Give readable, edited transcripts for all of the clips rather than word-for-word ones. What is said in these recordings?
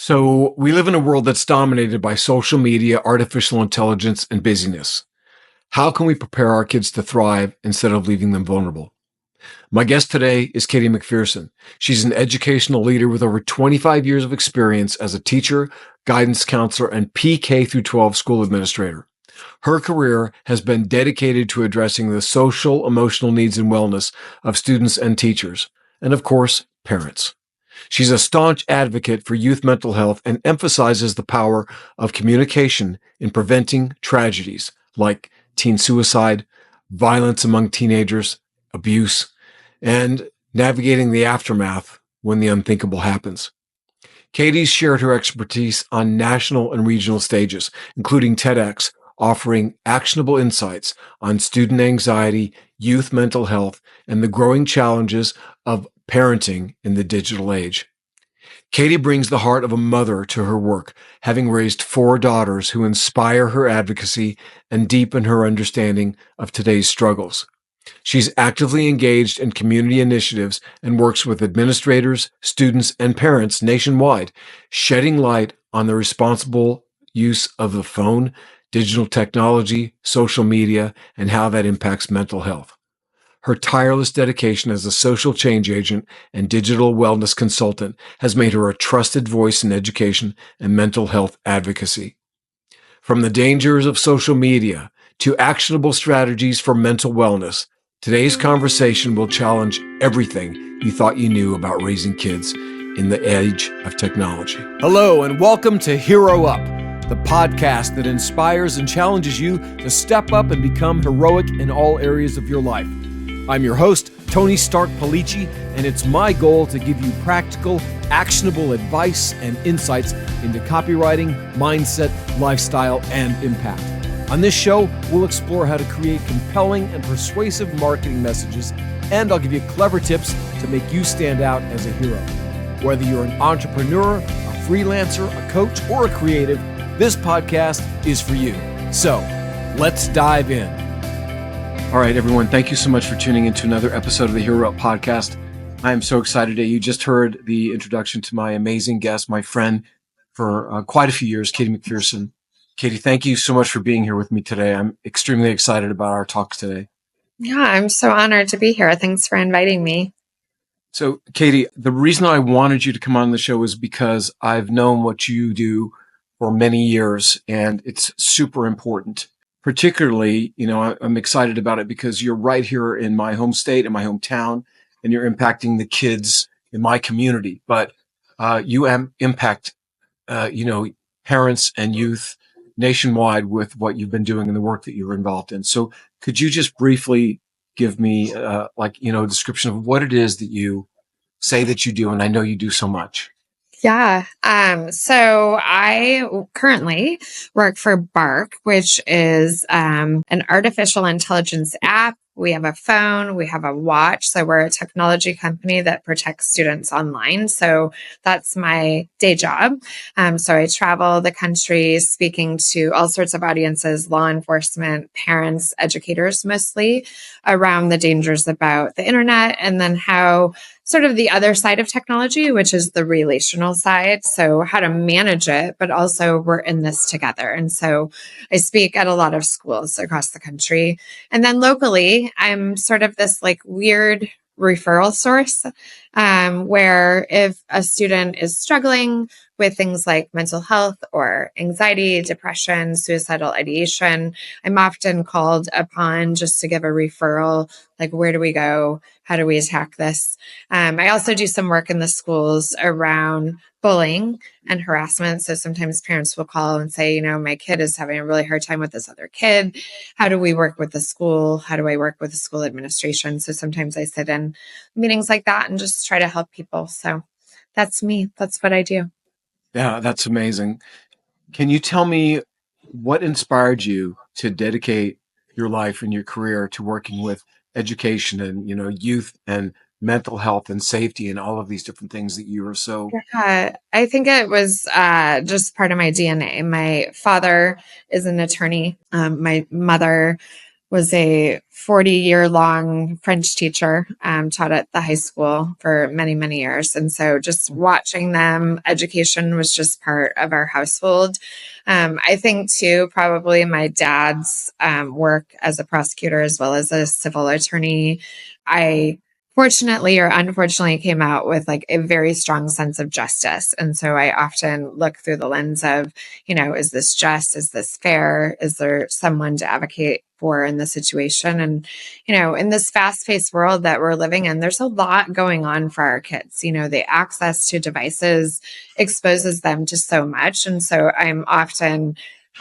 So we live in a world that's dominated by social media, artificial intelligence, and busyness. How can we prepare our kids to thrive instead of leaving them vulnerable? My guest today is Katey McPherson. She's an educational leader with over 25 years of experience as a teacher, guidance counselor, and PK through 12 school administrator. Her career has been dedicated to addressing the social, emotional needs and wellness of students and teachers, and of course, parents. She's a staunch advocate for youth mental health and emphasizes the power of communication in preventing tragedies like teen suicide, violence among teenagers, abuse, and navigating the aftermath when the unthinkable happens. Katey's shared her expertise on national and regional stages, including TEDx, offering actionable insights on student anxiety, youth mental health, and the growing challenges of parenting in the digital age. Katey brings the heart of a mother to her work, having raised 4 daughters who inspire her advocacy and deepen her understanding of today's struggles. She's actively engaged in community initiatives and works with administrators, students, and parents nationwide, shedding light on the responsible use of the phone, digital technology, social media, and how that impacts mental health. Her tireless dedication as a social change agent and digital wellness consultant has made her a trusted voice in education and mental health advocacy. From the dangers of social media to actionable strategies for mental wellness, today's conversation will challenge everything you thought you knew about raising kids in the age of technology. Hello, and welcome to Hero Up, the podcast that inspires and challenges you to step up and become heroic in all areas of your life. I'm your host, Tony Stark Policci, and it's my goal to give you practical, actionable advice and insights into copywriting, mindset, lifestyle, and impact. On this show, we'll explore how to create compelling and persuasive marketing messages, and I'll give you clever tips to make you stand out as a hero. Whether you're an entrepreneur, a freelancer, a coach, or a creative, this podcast is for you. So, let's dive in. All right, everyone, thank you so much for tuning into another episode of the Hero Up podcast. I am so excited today. You just heard the introduction to my amazing guest, my friend for quite a few years, Katey McPherson. Katey, thank you so much for being here with me today. I'm extremely excited about our talk today. Yeah, I'm so honored to be here. Thanks for inviting me. So, Katey, the reason I wanted you to come on the show is because I've known what you do for many years, and it's super important. Particularly, I'm excited about it because you're right here in my home state, in my hometown, and you're impacting the kids in my community. But you impact, parents and youth nationwide with what you've been doing and the work that you're involved in. So could you just briefly give me, a description of what it is that you say that you do? And I know you do so much. Yeah. So I currently work for B.A.R.K, which is an artificial intelligence app. We have a phone, we have a watch. So we're a technology company that protects students online. So that's my day job. So I travel the country speaking to all sorts of audiences, law enforcement, parents, educators, mostly around the dangers about the internet and then how sort of the other side of technology, which is the relational side. So how to manage it, but also we're in this together. And so I speak at a lot of schools across the country. And then locally, I'm sort of this weird referral source where if a student is struggling with things like mental health or anxiety, depression, suicidal ideation, I'm often called upon just to give a referral, where do we go? How do we attack this? I also do some work in the schools around bullying and harassment. So sometimes parents will call and say, my kid is having a really hard time with this other kid. How do we work with the school? How do I work with the school administration? So sometimes I sit in meetings like that and just try to help people. So that's me. That's what I do. Yeah, that's amazing. Can you tell me what inspired you to dedicate your life and your career to working with education and, youth and mental health and safety and all of these different things that you are so... Yeah, I think it was just part of my DNA. My father is an attorney. My mother was a 40-year-long French teacher, taught at the high school for many, many years. And so just watching them, education was just part of our household. I think too, probably my dad's work as a prosecutor as well as a civil attorney. I fortunately or unfortunately came out with like a very strong sense of justice. And so I often look through the lens of, is this just? Is this fair? Is there someone to advocate for in the situation? And, in this fast paced world that we're living in, there's a lot going on for our kids. The access to devices exposes them to so much. And so I'm often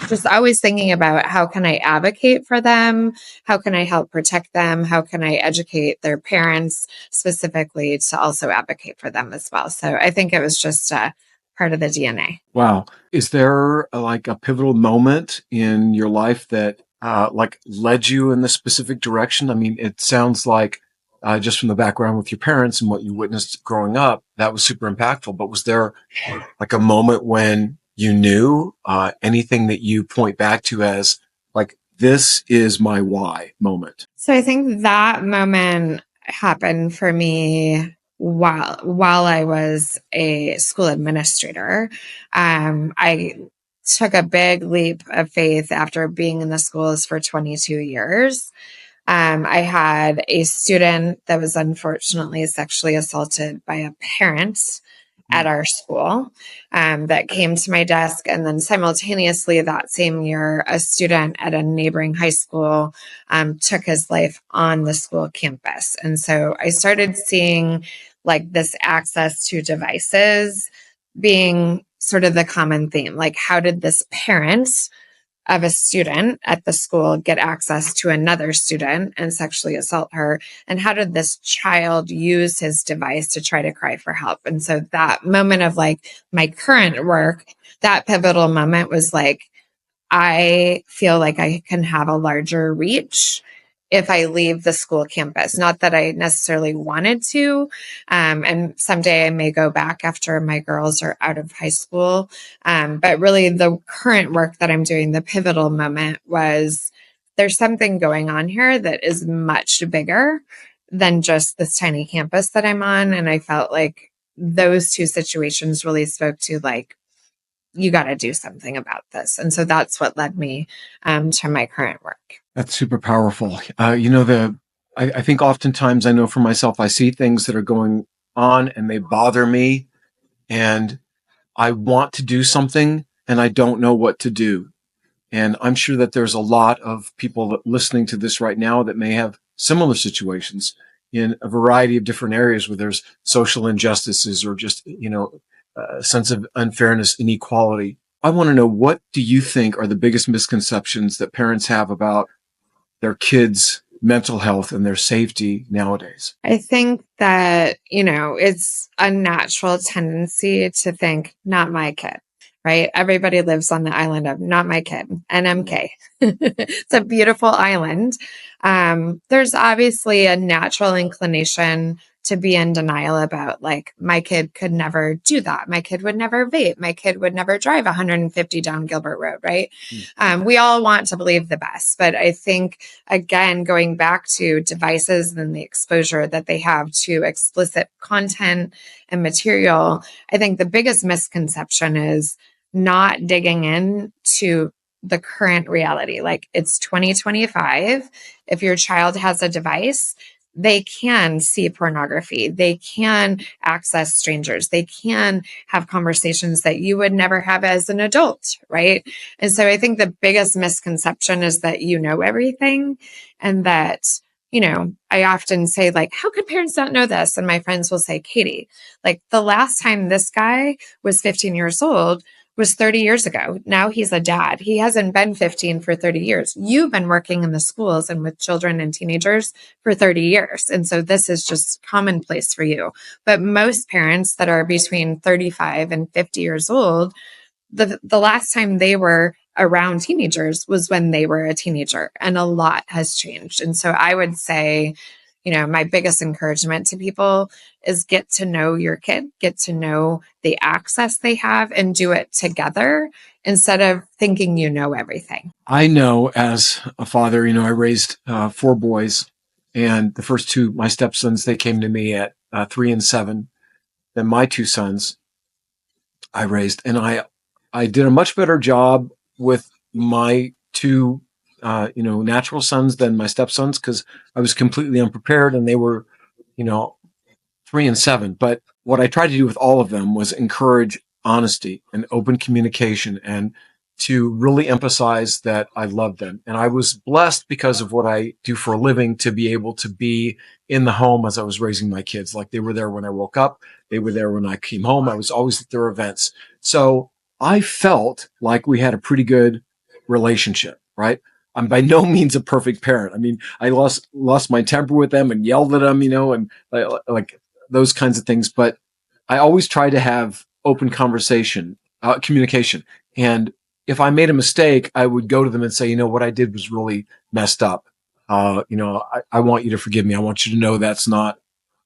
just always thinking about how can I advocate for them? How can I help protect them? How can I educate their parents specifically to also advocate for them as well? So I think it was just part of the DNA. Wow. Is there like a pivotal moment in your life that like led you in this specific direction? I mean, it sounds like just from the background with your parents and what you witnessed growing up, that was super impactful. But was there like a moment when you knew anything that you point back to as like, this is my why moment? So I think that moment happened for me while I was a school administrator. I took a big leap of faith after being in the schools for 22 years. I had a student that was unfortunately sexually assaulted by a parent at our school that came to my desk. And then simultaneously that same year, a student at a neighboring high school took his life on the school campus. And so I started seeing like this access to devices being sort of the common theme. Like, how did this parent of a student at the school get access to another student and sexually assault her? And how did this child use his device to try to cry for help? And so that moment of like my current work, that pivotal moment was like, I feel like I can have a larger reach if I leave the school campus. Not that I necessarily wanted to. And someday I may go back after my girls are out of high school. But really, the current work that I'm doing, the pivotal moment was there's something going on here that is much bigger than just this tiny campus that I'm on. And I felt like those two situations really spoke to like, you got to do something about this. And so that's what led me to my current work. That's super powerful. I think oftentimes I know for myself, I see things that are going on and they bother me and I want to do something and I don't know what to do. And I'm sure that there's a lot of people listening to this right now that may have similar situations in a variety of different areas where there's social injustices or just, a sense of unfairness, inequality. I want to know, what do you think are the biggest misconceptions that parents have about their kids' mental health and their safety nowadays? I think that, it's a natural tendency to think, not my kid, right? Everybody lives on the island of not my kid, NMK. It's a beautiful island. There's obviously a natural inclination to be in denial about like, my kid could never do that. My kid would never vape. My kid would never drive 150 down Gilbert Road, right? We all want to believe the best. But I think, again, going back to devices and the exposure that they have to explicit content and material, I think the biggest misconception is not digging into the current reality. Like, it's 2025. If your child has a device, they can see pornography. They can access strangers. They can have conversations that you would never have as an adult, right? And so I think the biggest misconception is that you know everything, and that, I often say, like, how could parents not know this? And my friends will say, Katey, like, the last time this guy was 15 years old was 30 years ago. Now he's a dad. He hasn't been 15 for 30 years. You've been working in the schools and with children and teenagers for 30 years. And so this is just commonplace for you. But most parents that are between 35 and 50 years old, the last time they were around teenagers was when they were a teenager, and a lot has changed. And so I would say, my biggest encouragement to people is get to know your kid, get to know the access they have, and do it together instead of thinking you know everything. I know as a father, I raised 4 boys, and the first two, my stepsons, they came to me at 3 and 7. Then my 2 sons I raised, and I did a much better job with my two, natural sons than my stepsons because I was completely unprepared, and they were, you know, 3 and 7. But what I tried to do with all of them was encourage honesty and open communication and to really emphasize that I loved them. And I was blessed because of what I do for a living to be able to be in the home as I was raising my kids. Like they were there when I woke up. They were there when I came home. I was always at their events. So I felt like we had a pretty good relationship, right? I'm by no means a perfect parent. I mean, I lost my temper with them and yelled at them, and like those kinds of things. But I always try to have open communication. And if I made a mistake, I would go to them and say, what I did was really messed up. I want you to forgive me. I want you to know that's not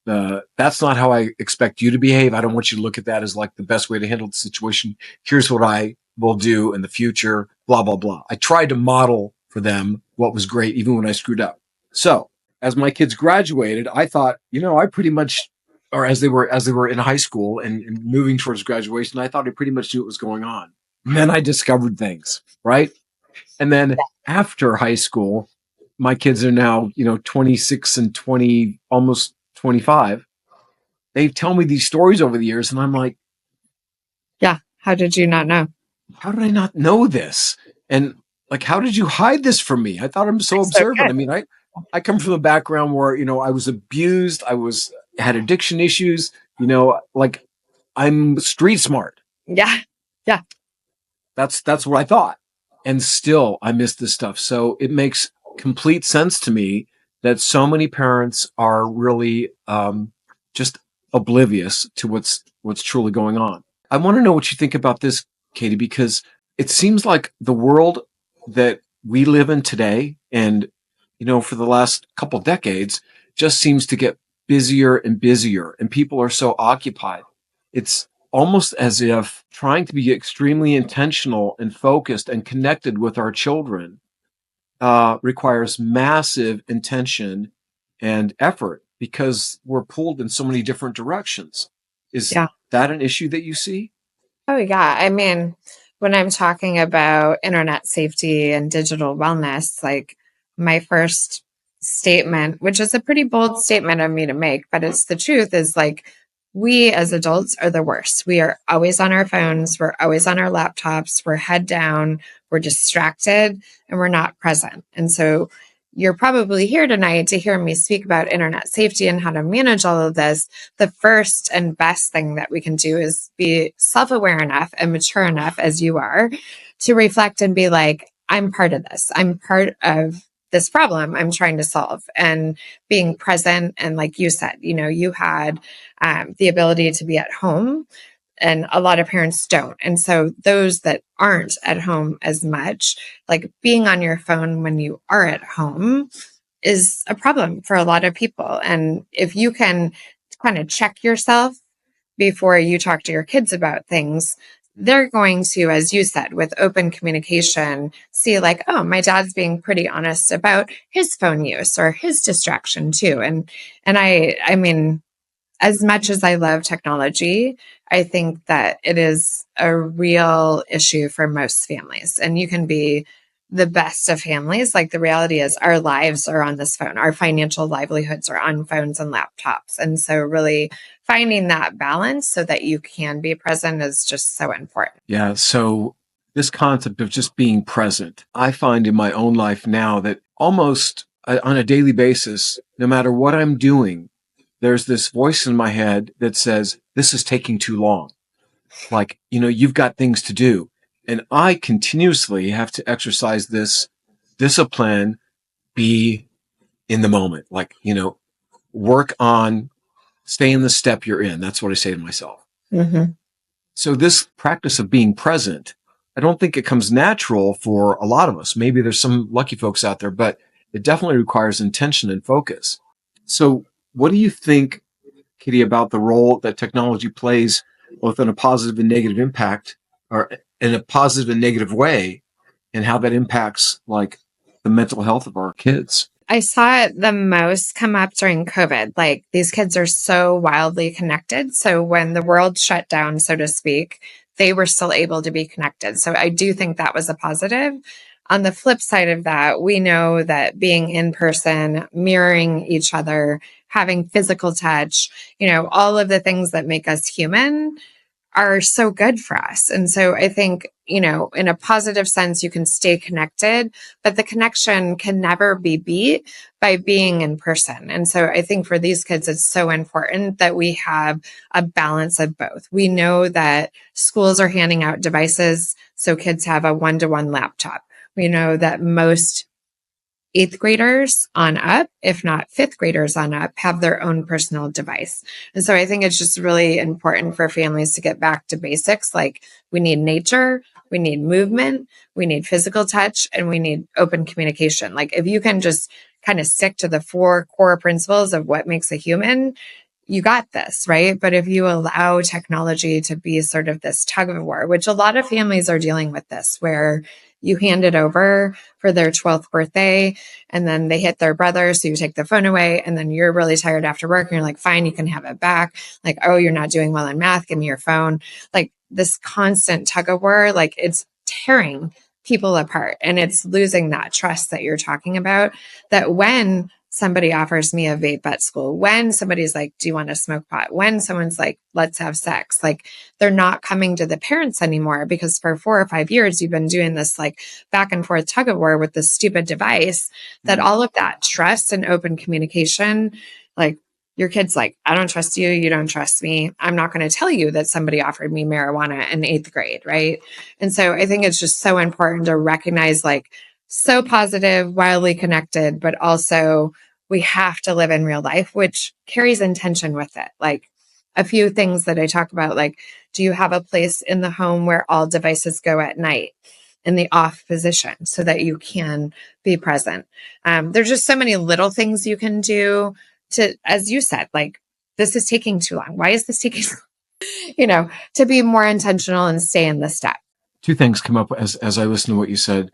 how I expect you to behave. I don't want you to look at that as like the best way to handle the situation. Here's what I will do in the future, blah, blah, blah. I tried to model for them what was great, even when I screwed up. So as my kids graduated, I thought, I pretty much, or as they were in high school and moving towards graduation, I thought I pretty much knew what was going on. And then I discovered things, right? And then after high school, my kids are now, 26 and 20, almost 25. They tell me these stories over the years, and I'm like, yeah, how did you not know? How did I not know this? And like, how did you hide this from me? I thought I'm so observant. I mean, I come from a background where, I was abused. Had addiction issues, like I'm street smart. Yeah. Yeah. That's what I thought. And still I miss this stuff. So it makes complete sense to me that so many parents are really just oblivious to what's truly going on. I want to know what you think about this, Katey, because it seems like the world that we live in today and, for the last couple decades just seems to get busier and busier, and people are so occupied. It's almost as if trying to be extremely intentional and focused and connected with our children requires massive intention and effort because we're pulled in so many different directions. Is that an issue that you see? Oh, yeah. I mean, when I'm talking about internet safety and digital wellness, like my first statement, which is a pretty bold statement of me to make, but it's the truth, is like we as adults are the worst. We are always on our phones, we're always on our laptops, we're head down, we're distracted, and we're not present. And so you're probably here tonight to hear me speak about internet safety and how to manage all of this. The first and best thing that we can do is be self-aware enough and mature enough, as you are, to reflect and be like, I'm part of this. I'm part of this problem I'm trying to solve, and being present. And like you said, you had the ability to be at home, and a lot of parents don't. And so those that aren't at home as much, like being on your phone when you are at home is a problem for a lot of people. And if you can kind of check yourself before you talk to your kids about things, they're going to, as you said, with open communication, see like, oh, my dad's being pretty honest about his phone use or his distraction too. And I mean, as much as I love technology, I think that it is a real issue for most families. And you can be the best of families. Like the reality is our lives are on this phone. Our financial livelihoods are on phones and laptops. And so really finding that balance so that you can be present is just so important. Yeah. So this concept of just being present, I find in my own life now that almost on a daily basis, no matter what I'm doing, there's this voice in my head that says, this is taking too long. Like, you've got things to do. And I continuously have to exercise this discipline, be in the moment, like, work on, stay in the step you're in. That's what I say to myself. Mm-hmm. So this practice of being present, I don't think it comes natural for a lot of us. Maybe there's some lucky folks out there, but it definitely requires intention and focus. So, what do you think, Kitty, about the role that technology plays both in a positive and negative impact, or in a positive and negative way, and how that impacts like the mental health of our kids? I saw it the most come up during COVID. Like these kids are so wildly connected. So when the world shut down, so to speak, they were still able to be connected. So I do think that was a positive. On the flip side of that, we know that being in person, mirroring each other, having physical touch, all of the things that make us human are so good for us. And so I think, in a positive sense, you can stay connected, but the connection can never be beat by being in person. And so I think for these kids, it's so important that we have a balance of both. We know that schools are handing out devices, so kids have a one-to-one laptop. We know that most eighth graders on up, if not fifth graders on up, have their own personal device. And so I think it's just really important for families to get back to basics. Like we need nature, we need movement, we need physical touch, and we need open communication. Like if you can just kind of stick to the four core principles of what makes a human, you got this, right? But if you allow technology to be sort of this tug of war, which a lot of families are dealing with this, where you hand it over for their 12th birthday and then they hit their brother. So you take the phone away and then you're really tired after work and you're like, fine, you can have it back. Like, oh, you're not doing well in math. Give me your phone. Like this constant tug of war, like it's tearing people apart and it's losing that trust that you're talking about. That when somebody offers me a vape at school, when somebody's like, do you want to smoke pot? When someone's like, let's have sex, like they're not coming to the parents anymore because for 4 or 5 years, you've been doing this like back and forth tug of war with this stupid device that all of that trust and open communication, like your kid's like, I don't trust you. You don't trust me. I'm not going to tell you that somebody offered me marijuana in 8th grade. Right. And so I think it's just so important to recognize like so positive, wildly connected, but also we have to live in real life, which carries intention with it. Like a few things that I talk about, like, do you have a place in the home where all devices go at night in the off position so that you can be present? There's just so many little things you can do to, as you said, like, this is taking too long. Why is this taking, to be more intentional and stay in the step? Two things come up as I listen to what you said.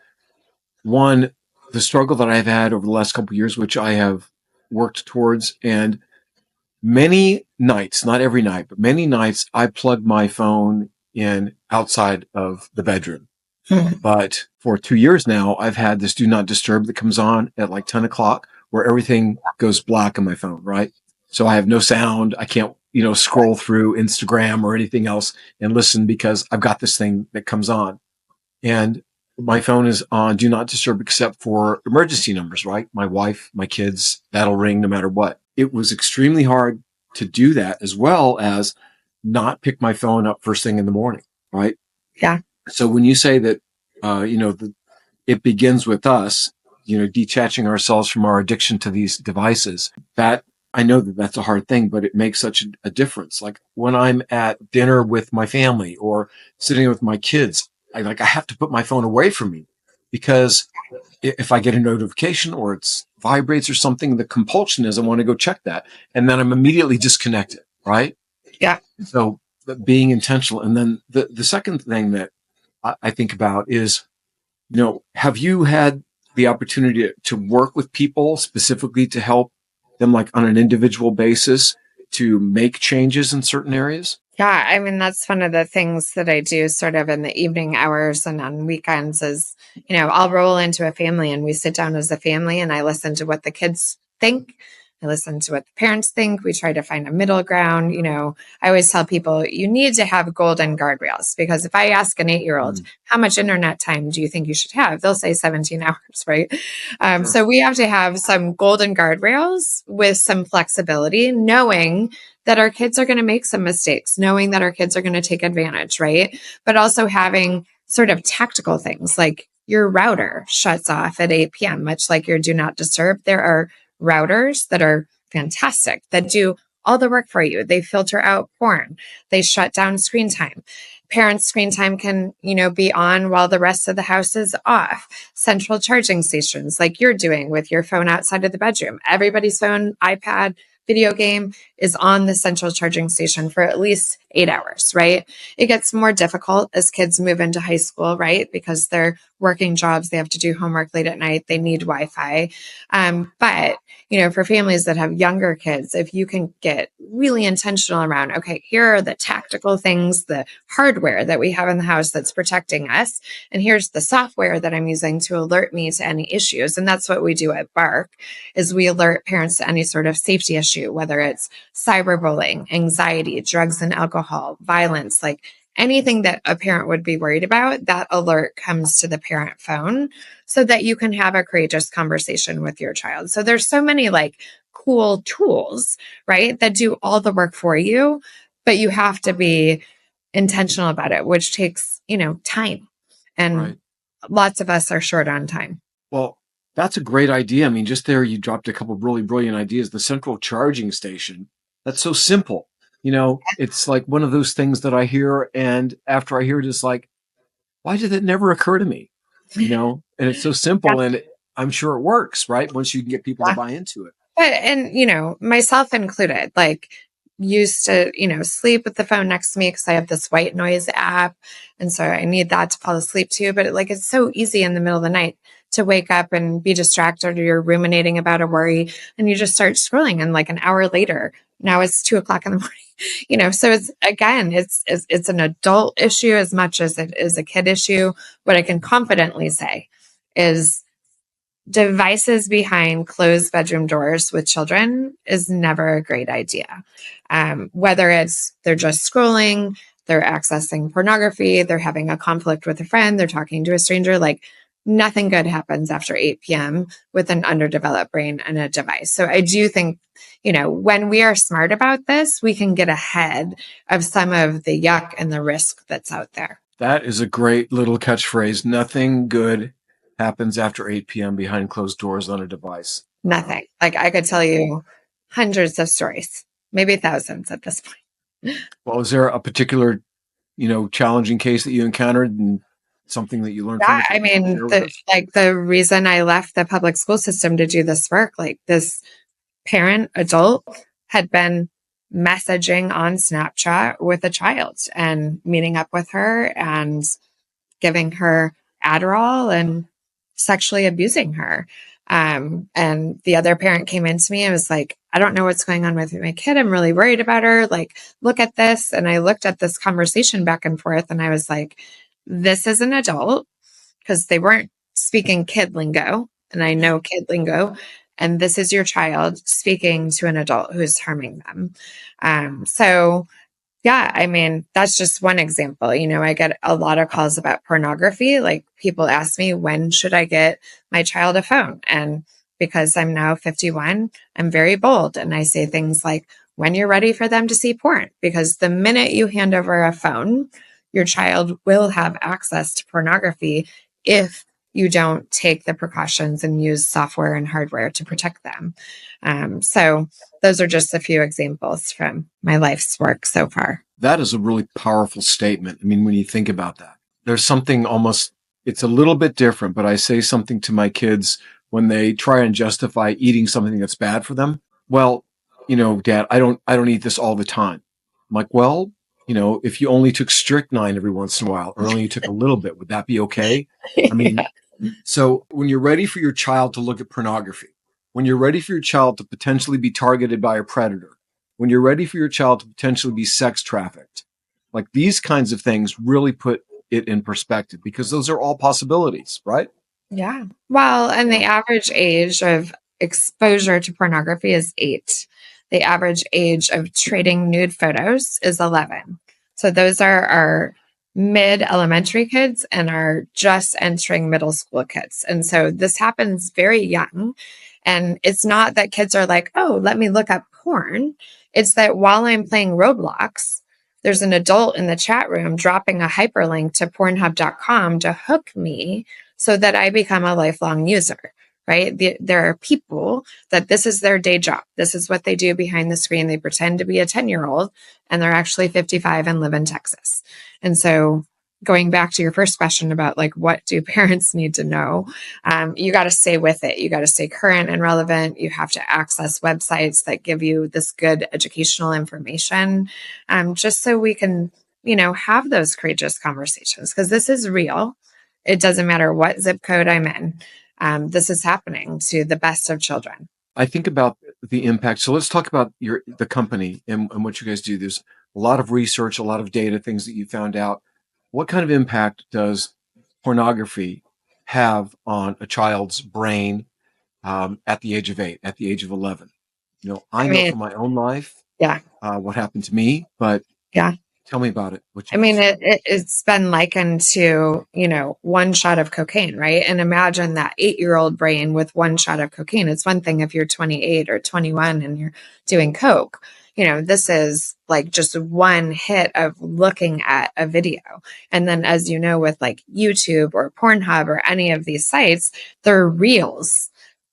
One, the struggle that I've had over the last couple of years, which I have worked towards, and many nights, not every night, but many nights, I plug my phone in outside of the bedroom. But for 2 years now, I've had this do not disturb that comes on at like 10 o'clock where everything goes black on my phone, right? So I have no sound. I can't, scroll through Instagram or anything else and listen because I've got this thing that comes on. And my phone is on do not disturb except for emergency numbers, right? My wife, my kids, that'll ring no matter what. It was extremely hard to do that as well as not pick my phone up first thing in the morning, right? Yeah. So when you say that, it begins with us, detaching ourselves from our addiction to these devices, that I know that that's a hard thing, but it makes such a difference. Like when I'm at dinner with my family or sitting with my kids, I have to put my phone away from me because if I get a notification or it's vibrates or something, the compulsion is I want to go check that. And then I'm immediately disconnected. Right. Yeah. So being intentional. And then the second thing that I think about is, have you had the opportunity to work with people specifically to help them like on an individual basis to make changes in certain areas? Yeah, I mean, that's one of the things that I do sort of in the evening hours and on weekends is, I'll roll into a family and we sit down as a family and I listen to what the kids think. I listen to what the parents think. We try to find a middle ground. I always tell people you need to have golden guardrails because if I ask an 8-year-old, how much internet time do you think you should have? They'll say 17 hours, right? Sure. So we have to have some golden guardrails with some flexibility, knowing that our kids are going to make some mistakes, knowing that our kids are going to take advantage, right? But also having sort of tactical things like your router shuts off at 8 p.m., much like your do not disturb. There are routers that are fantastic that do all the work for you. They filter out porn. They shut down screen time. Parents' screen time can, be on while the rest of the house is off. Central charging stations, like you're doing with your phone outside of the bedroom. Everybody's phone, iPad, video game is on the central charging station for at least 8 hours, right? It gets more difficult as kids move into high school, right? Because they're working jobs, they have to do homework late at night, they need Wi-Fi. But for families that have younger kids, if you can get really intentional around, okay, here are the tactical things, the hardware that we have in the house that's protecting us, and here's the software that I'm using to alert me to any issues. And that's what we do at B.A.R.K, is we alert parents to any sort of safety issue, whether it's cyberbullying, anxiety, drugs and alcohol, violence, like anything that a parent would be worried about. That alert comes to the parent phone so that you can have a courageous conversation with your child. So there's so many like cool tools, right, that do all the work for you, but you have to be intentional about it, which takes, time. And Right. lots of us are short on time. Well, that's a great idea. I mean, just there, you dropped a couple of really brilliant ideas. The central charging station, that's so simple. It's like one of those things that I hear, and after I hear it, it's like, why did it never occur to me? And it's so simple, and I'm sure it works, right? Once you can get people to Yeah. buy into it. But, and, myself included, like used to, sleep with the phone next to me because I have this white noise app. And so I need that to fall asleep too. But it's so easy in the middle of the night to wake up and be distracted, or you're ruminating about a worry and you just start scrolling. And like an hour later, now it's 2 o'clock in the morning, so it's an adult issue as much as it is a kid issue. What I can confidently say is devices behind closed bedroom doors with children is never a great idea. Whether it's they're just scrolling, they're accessing pornography, they're having a conflict with a friend, they're talking to a stranger, like nothing good happens after 8 p.m. with an underdeveloped brain and a device. So I do think, when we are smart about this, we can get ahead of some of the yuck and the risk that's out there. That is a great little catchphrase. Nothing good happens after 8 p.m. behind closed doors on a device. Nothing. Like I could tell you hundreds of stories, maybe thousands at this point. Well, is there a particular, challenging case that you encountered and something that you learned from Yeah, it? I mean, the reason I left the public school system to do this work, like this parent, adult, had been messaging on Snapchat with a child and meeting up with her and giving her Adderall and sexually abusing her. And the other parent came into me and was like, I don't know what's going on with my kid. I'm really worried about her. Like, look at this. And I looked at this conversation back and forth and I was like, this is an adult, because they weren't speaking kid lingo. And I know kid lingo. And this is your child speaking to an adult who's harming them. So yeah, I mean, that's just one example. I get a lot of calls about pornography. Like people ask me, when should I get my child a phone? And because I'm now 51, I'm very bold. And I say things like, when you're ready for them to see porn, because the minute you hand over a phone, your child will have access to pornography if you don't take the precautions and use software and hardware to protect them. So those are just a few examples from my life's work so far. That is a really powerful statement. I mean, when you think about that, there's something almost, it's a little bit different, but I say something to my kids when they try and justify eating something that's bad for them. Well, Dad, I don't eat this all the time. I'm like, well, if you only took strychnine every once in a while, or only you took a little bit, would that be okay? I mean, so when you're ready for your child to look at pornography, when you're ready for your child to potentially be targeted by a predator, when you're ready for your child to potentially be sex trafficked, like these kinds of things really put it in perspective, because those are all possibilities, right? Yeah. Well, and the average age of exposure to pornography is 8. The average age of trading nude photos is 11. So those are our mid-elementary kids and are just entering middle school kids. And so this happens very young. And it's not that kids are like, oh, let me look up porn. It's that while I'm playing Roblox, there's an adult in the chat room dropping a hyperlink to pornhub.com to hook me so that I become a lifelong user, right? There are people that this is their day job. This is what they do behind the screen. They pretend to be a 10-year-old and they're actually 55 and live in Texas. And so going back to your first question about like, what do parents need to know? You got to stay with it. You got to stay current and relevant. You have to access websites that give you this good educational information, just so we can, have those courageous conversations, because this is real. It doesn't matter what zip code I'm in. This is happening to the best of children. I think about the impact. So let's talk about the company and what you guys do. There's a lot of research, a lot of data, things that you found out. What kind of impact does pornography have on a child's brain at the age of 8, at the age of 11? I I know mean, from my own life yeah, what happened to me, but yeah. tell me about it. What I you mean, guys? it's been likened to, one shot of cocaine, right? And imagine that 8-year-old brain with one shot of cocaine. It's one thing if you're 28 or 21 and you're doing coke. This is like just one hit of looking at a video. And then, as you know, with like YouTube or Pornhub or any of these sites, they're reels,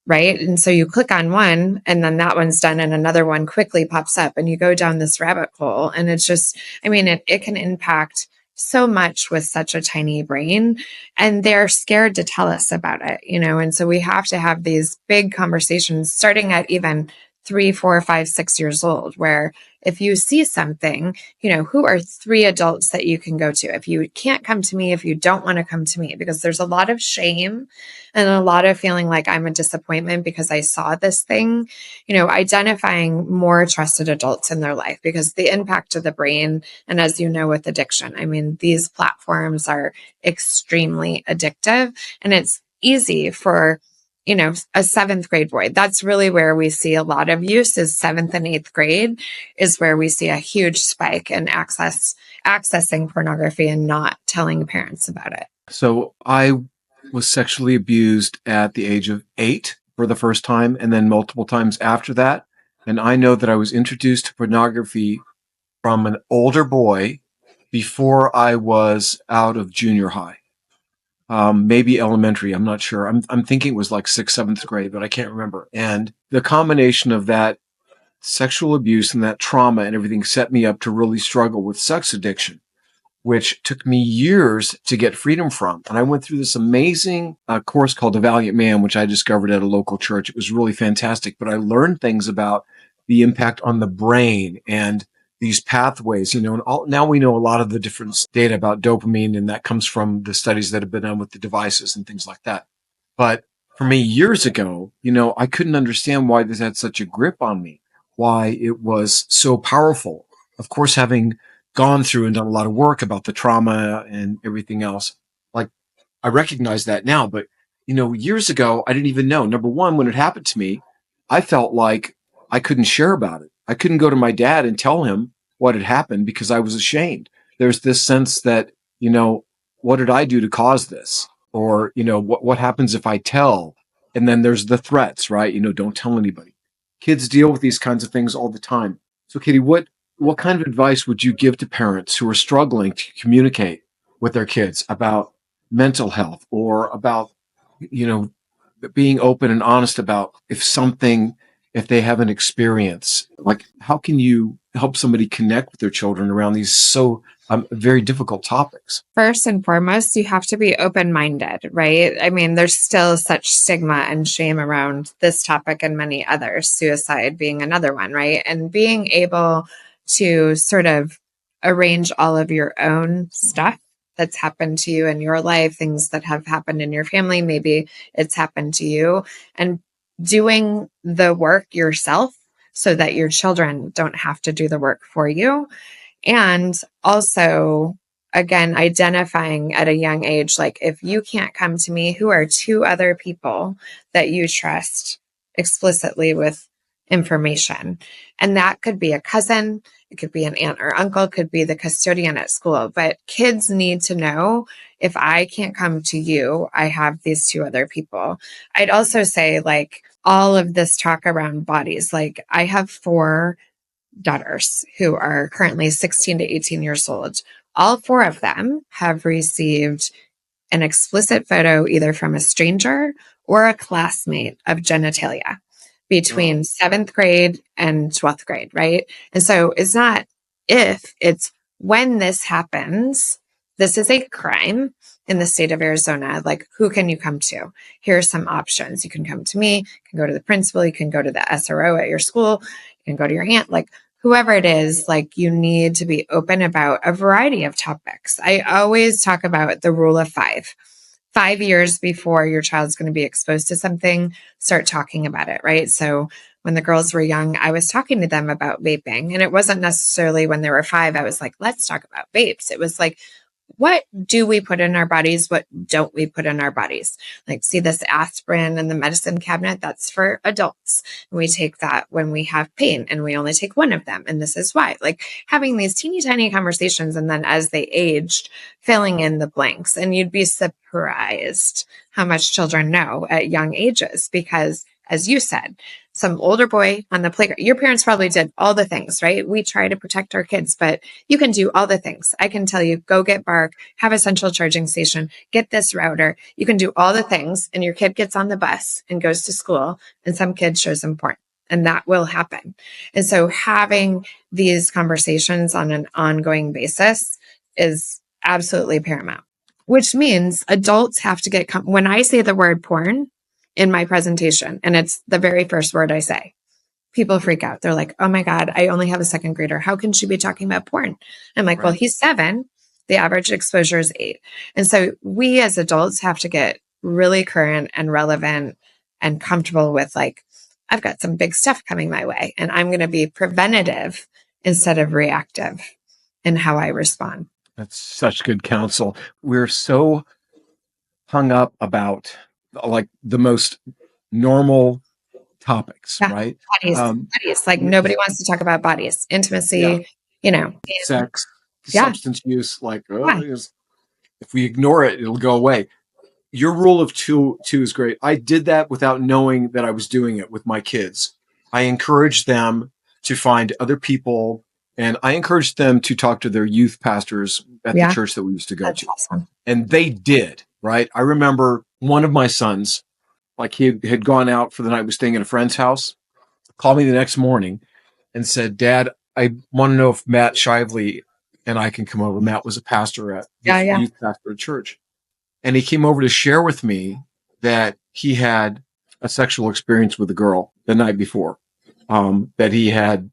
right? And so you click on one and then that one's done and another one quickly pops up and you go down this rabbit hole. And it's just, I mean, it can impact so much with such a tiny brain, and they're scared to tell us about it, and so we have to have these big conversations starting at even 3, 4, 5, 6 years old, where if you see something, who are 3 adults that you can go to? If you can't come to me, if you don't want to come to me, because there's a lot of shame and a lot of feeling like I'm a disappointment because I saw this thing, identifying more trusted adults in their life, because the impact of the brain, and as you know, with addiction, I mean, these platforms are extremely addictive, and it's easy for a 7th grade boy. That's really where we see a lot of use, is 7th and 8th grade is where we see a huge spike in accessing pornography and not telling parents about it. So I was sexually abused at the age of 8 for the first time, and then multiple times after that. And I know that I was introduced to pornography from an older boy before I was out of junior high, maybe elementary. I'm not sure. I'm thinking it was like 6th, 7th grade, but I can't remember. And the combination of that sexual abuse and that trauma and everything set me up to really struggle with sex addiction, which took me years to get freedom from. And I went through this amazing course called The Valiant Man, which I discovered at a local church. It was really fantastic, but I learned things about the impact on the brain and these pathways, and now we know a lot of the different data about dopamine, and that comes from the studies that have been done with the devices and things like that. But for me years ago, I couldn't understand why this had such a grip on me, why it was so powerful. Of course, having gone through and done a lot of work about the trauma and everything else, like I recognize that now. But, years ago, I didn't even know. Number one, when it happened to me, I felt like I couldn't share about it. I couldn't go to my dad and tell him what had happened because I was ashamed. There's this sense that, what did I do to cause this? Or, what happens if I tell? And then there's the threats, right? Don't tell anybody. Kids deal with these kinds of things all the time. So, Katie, what kind of advice would you give to parents who are struggling to communicate with their kids about mental health, or about, you know, being open and honest about if they have an experience? Like, how can you help somebody connect with their children around these so very difficult topics? First and foremost, you have to be open-minded, right? I mean, there's still such stigma and shame around this topic and many others, suicide being another one, right? And being able to sort of arrange all of your own stuff that's happened to you in your life, things that have happened in your family, maybe it's happened to you, and doing the work yourself so that your children don't have to do the work for you. And also, again, identifying at a young age, like, if you can't come to me, who are 2 other people that you trust explicitly with information? And that could be a cousin, it could be an aunt or uncle, it could be the custodian at school. But kids need to know, if I can't come to you, I have these 2 other people. I'd also say, like, all of this talk around bodies, like, I have 4 daughters who are currently 16 to 18 years old. All 4 of them have received an explicit photo either from a stranger or a classmate of genitalia between 7th grade and 12th grade, right? And so it's not if, it's when this happens. This is a crime in the state of Arizona. Like, who can you come to? Here are some options. You can come to me, you can go to the principal, you can go to the SRO at your school, you can go to your aunt, like whoever it is. Like, you need to be open about a variety of topics. I always talk about the rule of 5. 5 years before your child's going to be exposed to something, start talking about it, right? So when the girls were young, I was talking to them about vaping. And it wasn't necessarily when they were 5, I was like, let's talk about vapes. It was like, what do we put in our bodies? What don't we put in our bodies? Like, see this aspirin in the medicine cabinet? That's for adults. And we take that when we have pain, and we only take one of them. And this is why. Like, having these teeny tiny conversations, and then as they aged, filling in the blanks. And you'd be surprised how much children know at young ages, because as you said, some older boy on the playground, your parents probably did all the things, right? We try to protect our kids, but you can do all the things. I can tell you, go get B.A.R.K, have a central charging station, get this router. You can do all the things, and your kid gets on the bus and goes to school, and some kid shows them porn, and that will happen. And so having these conversations on an ongoing basis is absolutely paramount, which means adults have to get, when I say the word porn in my presentation, and it's the very first word I say, people freak out. They're like, oh my God, I only have a 2nd grader. How can she be talking about porn? I'm like, well, he's 7. The average exposure is 8. And so we as adults have to get really current and relevant and comfortable with, like, I've got some big stuff coming my way, and I'm going to be preventative instead of reactive in how I respond. That's such good counsel. We're so hung up about like the most normal topics, right? Bodies. Like, nobody wants to talk about bodies, intimacy, sex, Yeah. substance use. Like, if we ignore it, it'll go away. Your rule of two is great. I did that without knowing that I was doing it with my kids. I encouraged them to find other people, and I encouraged them to talk to their youth pastors at the church that we used to go to. Awesome. And they did, right? I remember one of my sons, like, he had gone out for the night, was staying at a friend's house, called me the next morning and said, Dad, I want to know if Matt Shively and I can come over. Matt was a pastor at youth pastor at church. And he came over to share with me that he had a sexual experience with a girl the night before, that he had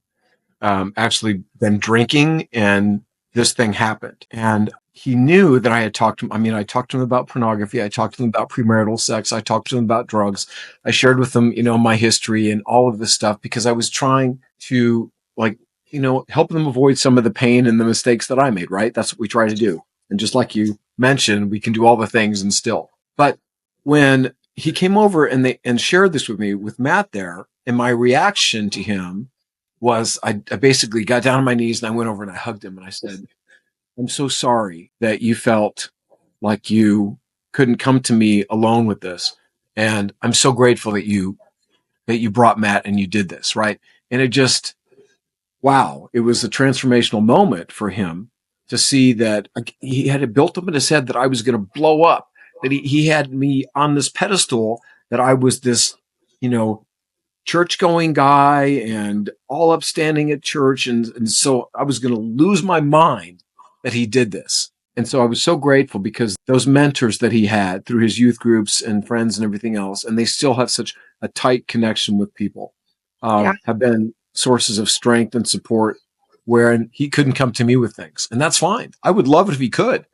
actually been drinking, and this thing happened. And he knew that I had talked to him. I mean, I talked to him about pornography. I talked to him about premarital sex. I talked to him about drugs. I shared with him, my history and all of this stuff, because I was trying to, help them avoid some of the pain and the mistakes that I made, right? That's what we try to do. And just like you mentioned, we can do all the things and still. But when he came over and shared this with me, with Matt there, and my reaction to him was, I basically got down on my knees and I went over and I hugged him and I said, I'm so sorry that you felt like you couldn't come to me alone with this. And I'm so grateful that you brought Matt and you did this, right? And it just, wow, it was a transformational moment for him to see that he had it built up in his head that I was going to blow up, that he had me on this pedestal, that I was this, church-going guy and all upstanding at church. And so I was going to lose my mind that he did this. And so I was so grateful, because those mentors that he had through his youth groups and friends and everything else, and they still have such a tight connection with people, have been sources of strength and support, wherein he couldn't come to me with things. And that's fine. I would love it if he could,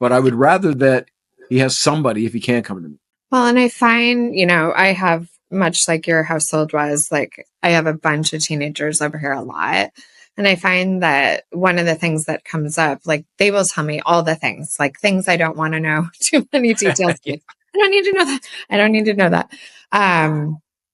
but I would rather that he has somebody if he can't come to me. Well, and I find, I have, much like your household was, like, I have a bunch of teenagers over here a lot. And I find that one of the things that comes up, like, they will tell me all the things, like things I don't want to know, too many details. I don't need to know that. I don't need to know that.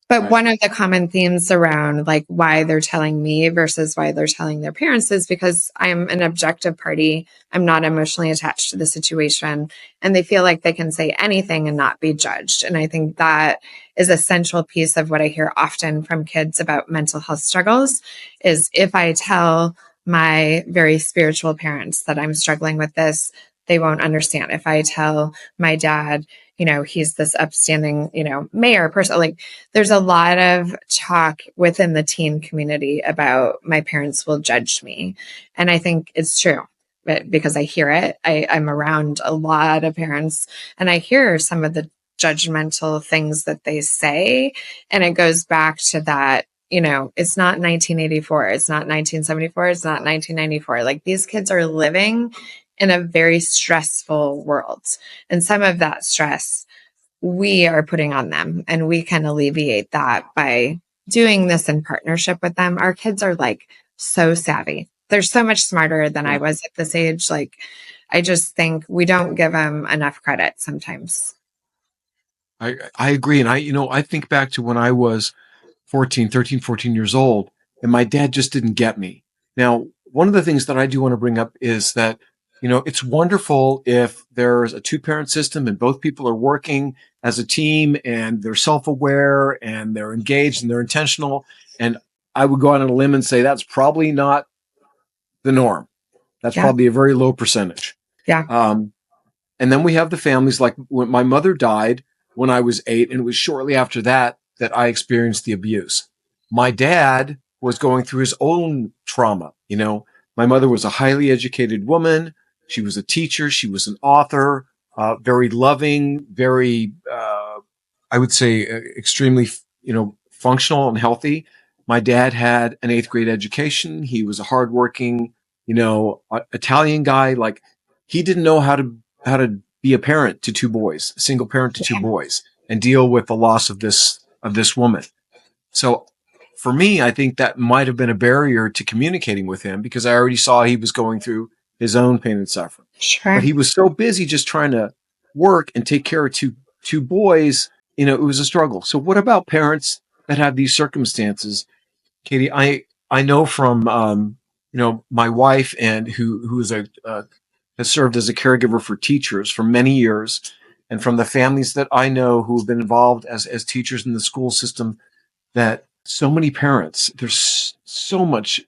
But one of the common themes around, like, why they're telling me versus why they're telling their parents is because I'm an objective party. I'm not emotionally attached to the situation, and they feel like they can say anything and not be judged. And I think that is a central piece of what I hear often from kids about mental health struggles is, if I tell my very spiritual parents that I'm struggling with this, they won't understand. If I tell my dad, he's this upstanding, mayor person, like there's a lot of talk within the teen community about my parents will judge me. And I think it's true. But because I hear it, I'm around a lot of parents and I hear some of the judgmental things that they say. And it goes back to that, it's not 1984, it's not 1974, it's not 1994. Like these kids are living in a very stressful world. And some of that stress we are putting on them, and we can alleviate that by doing this in partnership with them. Our kids are like so savvy. They're so much smarter than I Yeah. was at this age. Like, I just think we don't give them enough credit sometimes. I agree. And I think back to when I was 14 years old, and my dad just didn't get me. Now, one of the things that I do want to bring up is that, it's wonderful if there's a two-parent system and both people are working as a team and they're self-aware and they're engaged and they're intentional. And I would go out on a limb and say that's probably not the norm. That's Yeah. probably a very low percentage. Yeah. And then we have the families like when my mother died when I was 8, and it was shortly after that that I experienced the abuse. My dad was going through his own trauma. My mother was a highly educated woman. She was a teacher. She was an author, very loving, very, I would say, extremely, functional and healthy. My dad had an 8th grade education. He was a hardworking, Italian guy. Like he didn't know how to be a parent to 2 boys, a single parent to 2 boys, and deal with the loss of this woman. So for me, I think that might have been a barrier to communicating with him because I already saw he was going through his own pain and suffering. Sure. But he was so busy just trying to work and take care of two boys, it was a struggle. So what about parents that have these circumstances? Katey, I know from my wife and who is has served as a caregiver for teachers for many years, and from the families that I know who have been involved as teachers in the school system, that so many parents, there's so much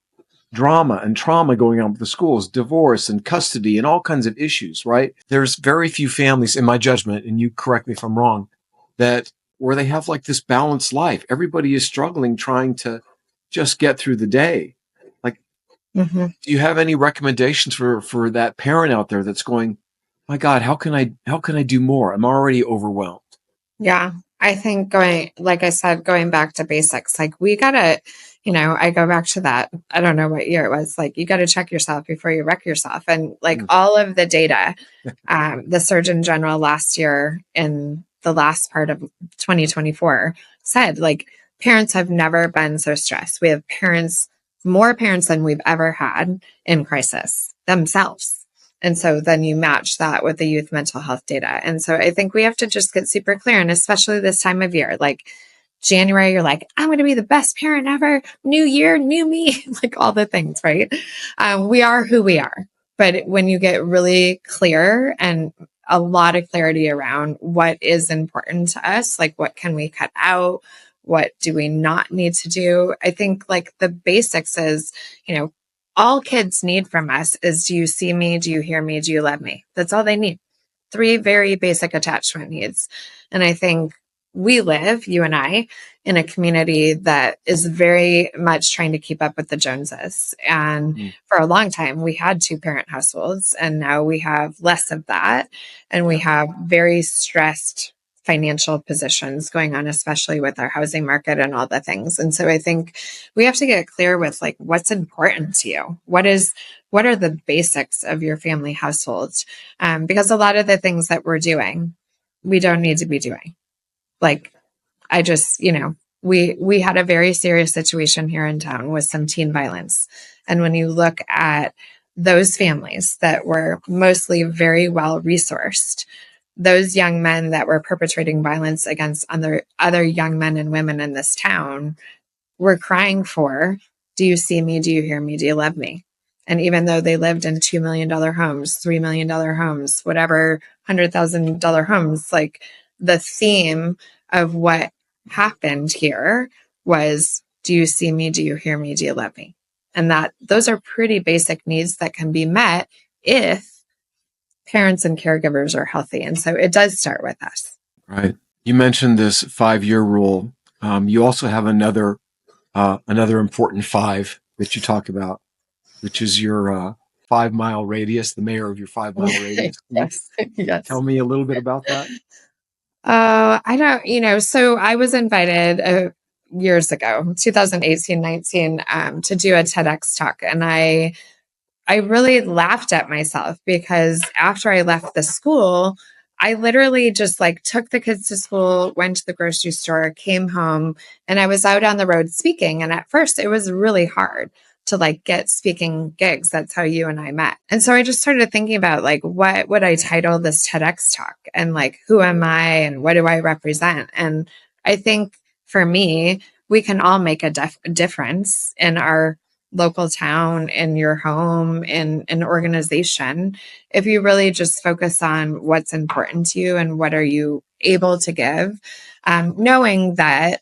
drama and trauma going on with the schools, divorce and custody and all kinds of issues, right? There's very few families, in my judgment, and you correct me if I'm wrong, that where they have like this balanced life. Everybody is struggling, trying to just get through the day. Like, Mm-hmm. do you have any recommendations for that parent out there that's going, my God, how can I do more? I'm already overwhelmed. Yeah. I think like I said, going back to basics, like we gotta, I go back to that. I don't know what year it was. Like you got to check yourself before you wreck yourself. And like all of the data, the Surgeon General last year in the last part of 2024 said like parents have never been so stressed. We have more parents than we've ever had in crisis themselves. And so then you match that with the youth mental health data. And so I think we have to just get super clear. And especially this time of year, like January, you're like, I'm going to be the best parent ever. New year, new me, like all the things, right? We are who we are. But when you get really clear and a lot of clarity around what is important to us, like what can we cut out? What do we not need to do? I think like the basics is, all kids need from us is, do you see me? Do you hear me? Do you love me? That's all they need. 3 very basic attachment needs. And I think you and I, in a community that is very much trying to keep up with the Joneses. And for a long time, we had 2-parent households, and now we have less of that. And we have very stressed financial positions going on, especially with our housing market and all the things. And so I think we have to get clear with like, what's important to you? What are the basics of your family households? Because a lot of the things that we're doing, we don't need to be doing. Like, I just, we had a very serious situation here in town with some teen violence. And when you look at those families that were mostly very well resourced, those young men that were perpetrating violence against other young men and women in this town were crying for, do you see me? Do you hear me? Do you love me? And even though they lived in $2 million homes, $3 million homes, whatever, $100,000 homes, like the theme of what happened here was, do you see me? Do you hear me? Do you love me? And those are pretty basic needs that can be met if parents and caregivers are healthy. And so it does start with us. Right. You mentioned this 5-year rule. You also have another important 5 that you talk about, which is your 5-mile radius, the mayor of your 5-mile radius. Can you Yes. Yes. tell me a little bit about that? I don't, so I was invited years ago, 2018, 19, to do a TEDx talk. And I really laughed at myself because after I left the school, I literally just like took the kids to school, went to the grocery store, came home, and I was out on the road speaking. And at first it was really hard to like get speaking gigs. That's how you and I met. And so I just started thinking about like, what would I title this TEDx talk? And like, who am I and what do I represent? And I think for me, we can all make a difference in our local town, in your home, in an organization, if you really just focus on what's important to you and what are you able to give, knowing that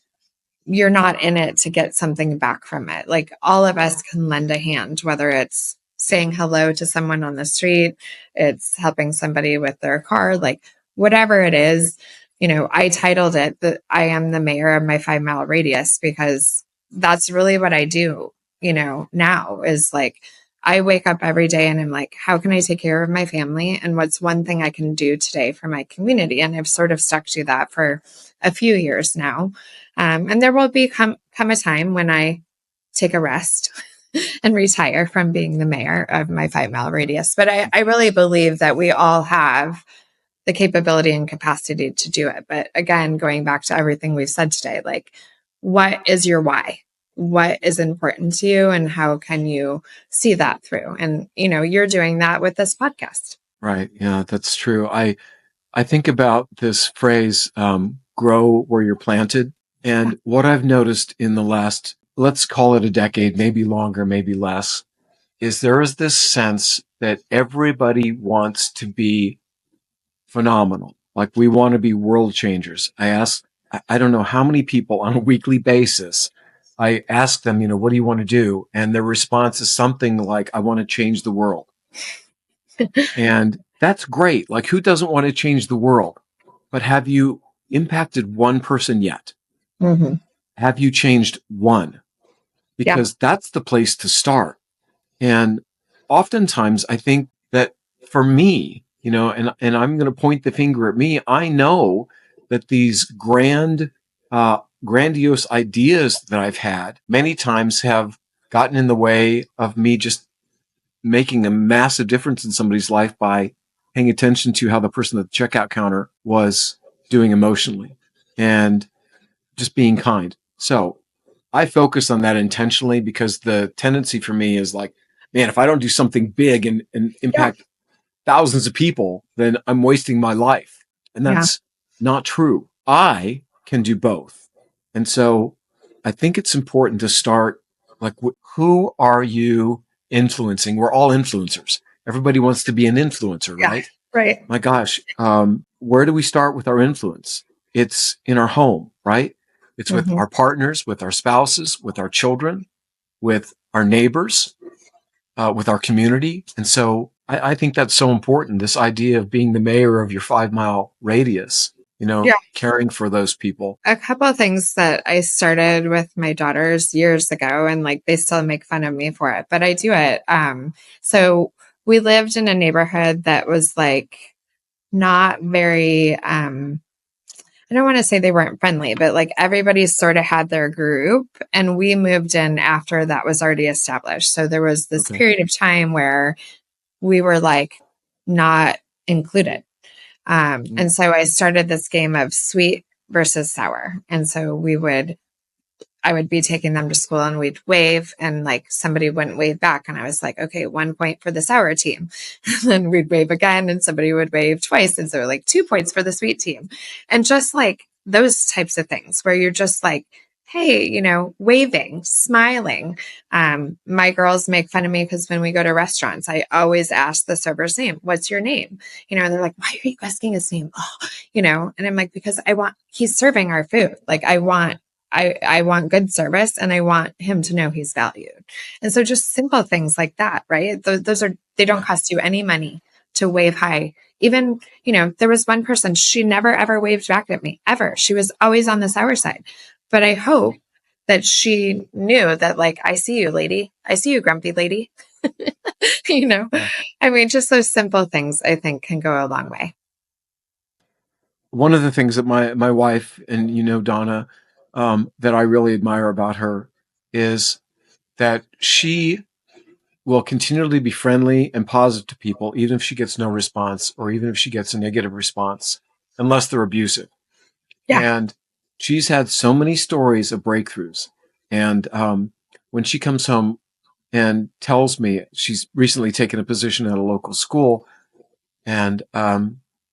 you're not in it to get something back from it. Like all of us can lend a hand, whether it's saying hello to someone on the street, it's helping somebody with their car, like whatever it is. I titled it that I am the mayor of my 5-mile radius because that's really what I do, now is like I wake up every day and I'm like, how can I take care of my family? And what's one thing I can do today for my community? And I've sort of stuck to that for a few years now. And there will come a time when I take a rest and retire from being the mayor of my 5-mile radius. But I really believe that we all have the capability and capacity to do it. But again, going back to everything we've said today, like, what is your why? What is important to you and how can you see that through? And, you're doing that with this podcast. Right. Yeah, that's true. I think about this phrase, grow where you're planted. And what I've noticed in the last, let's call it a decade, maybe longer, maybe less, is there is this sense that everybody wants to be phenomenal. Like we want to be world changers. I don't know how many people on a weekly basis, I ask them, what do you want to do? And their response is something like, I want to change the world. And that's great. Like who doesn't want to change the world? But have you impacted one person yet? Mm-hmm. Have you changed one? Because that's the place to start. And oftentimes I think that for me, and I'm going to point the finger at me. I know that these grandiose ideas that I've had many times have gotten in the way of me just making a massive difference in somebody's life by paying attention to how the person at the checkout counter was doing emotionally and just being kind. So I focus on that intentionally because the tendency for me is like, man, if I don't do something big and impact thousands of people, then I'm wasting my life. And that's not true. I can do both. And so I think it's important to start like, who are you influencing? We're all influencers. Everybody wants to be an influencer, right? Right. My gosh. Where do we start with our influence? It's in our home, right? It's with our partners, with our spouses, with our children, with our neighbors, with our community. And so I think that's so important. This idea of being the mayor of your 5-mile radius, caring for those people. A couple of things that I started with my daughters years ago, and like they still make fun of me for it, but I do it. So we lived in a neighborhood that was like not very, I don't want to say they weren't friendly, but like everybody sort of had their group and we moved in after that was already established. So there was this period of time where we were like not included. And so I started this game of sweet versus sour. And so I would be taking them to school and we'd wave and like somebody wouldn't wave back. And I was like, okay, 1 point for the sour team. And then we'd wave again and somebody would wave twice. And so like 2 points for the sweet team. And just like those types of things where you're just like, hey, waving, smiling. My girls make fun of me because when we go to restaurants, I always ask the server's name. What's your name? And they're like, why are you asking his name? Oh, and I'm like, because he's serving our food. Like I want good service and I want him to know he's valued. And so just simple things like that, right? They don't cost you any money. to wave hi. Even, there was one person, she never ever waved back at me, ever. She was always on the sour side. But I hope that she knew that, like, I see you, lady. I see you, grumpy lady. you know, Yeah. I mean, just those simple things I think can go a long way. One of the things that my wife and Donna, that I really admire about her is that she will continually be friendly and positive to people, even if she gets no response or even if she gets a negative response, unless they're abusive. Yeah. And she's had so many stories of breakthroughs. And when she comes home and tells me she's recently taken a position at a local school, and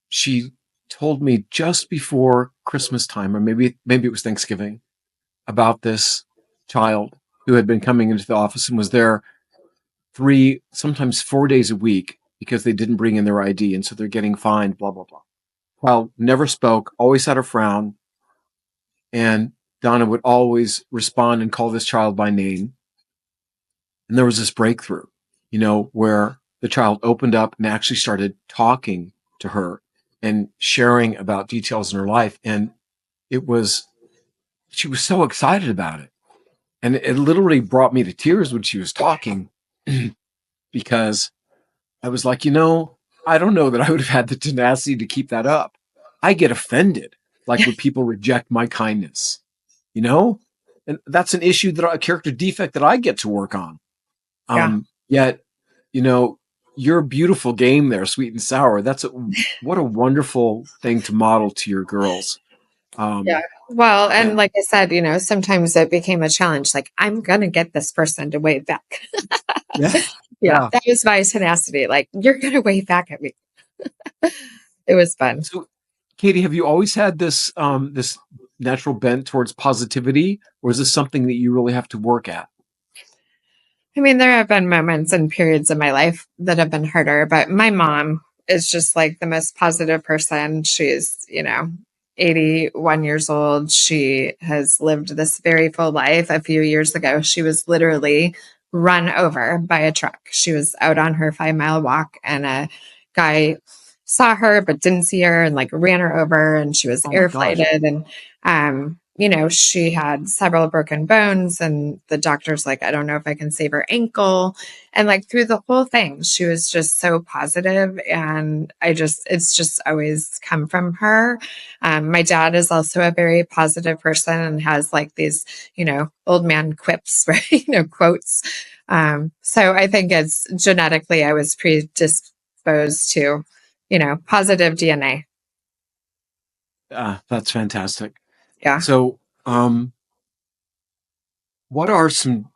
she told me just before Christmas time, or maybe it was Thanksgiving, about this child who had been coming into the office and was there 3, sometimes 4 days a week because they didn't bring in their ID, and so they're getting fined, blah, blah, blah. Child never spoke, always had a frown, and Donna would always respond and call this child by name. And there was this breakthrough, where the child opened up and actually started talking to her and sharing about details in her life. And she was so excited about it. And it literally brought me to tears when she was talking because I was like, I don't know that I would have had the tenacity to keep that up. I get offended, like when people reject my kindness, and that's an issue, a character defect that I get to work on. Yeah. Yet, your beautiful game there, sweet and sour. What a wonderful thing to model to your girls. Yeah. Well, and And like I said, sometimes it became a challenge. Like, I'm going to get this person to wave back. yeah, Yeah. yeah. That was my tenacity. Like, you're going to wave back at me. It was fun. So, Katey, have you always had this natural bent towards positivity, or is this something that you really have to work at? I mean, there have been moments and periods in my life that have been harder, but my mom is just like the most positive person. She's, 81 years old. She has lived this very full life. A few years ago, she was literally run over by a truck. She was out on her 5 mile walk, and a guy saw her but didn't see her and like ran her over, and she was Oh my air gosh. flighted. And she had several broken bones, and the doctor's like, I don't know if I can save her ankle. And like through the whole thing, she was just so positive, and it's just always come from her. My dad is also a very positive person and has like these, old man quips, right? Quotes. So I think it's genetically, I was predisposed to, positive DNA. That's fantastic. Yeah. So, what are some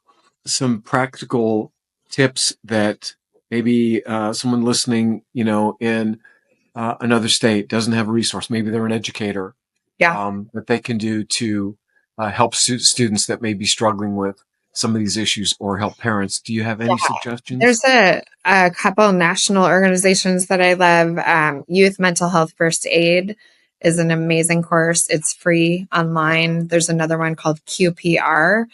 practical tips that maybe someone listening, in another state doesn't have a resource? Maybe they're an educator, Yeah. that they can do to help students that may be struggling with some of these issues, or help parents. Do you have any suggestions? There's a couple national organizations that I love. Youth Mental Health First Aid is an amazing course. It's free online. There's another one called QPR,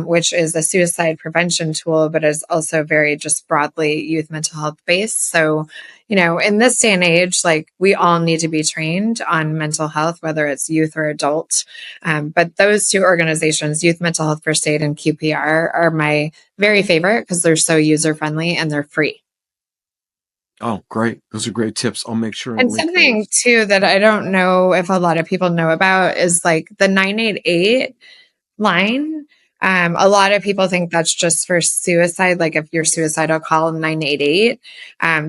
which is a suicide prevention tool, but is also very just broadly youth mental health based. So, in this day and age, like we all need to be trained on mental health, whether it's youth or adult. But those two organizations, Youth Mental Health First Aid and QPR, are my very favorite because they're so user friendly and they're free. Oh, great. Those are great tips. I'll make sure and And link something those. too that I don't know if a lot of people know about is like the 988 line. A lot of people think that's just for suicide. Like if you're suicidal, call 988.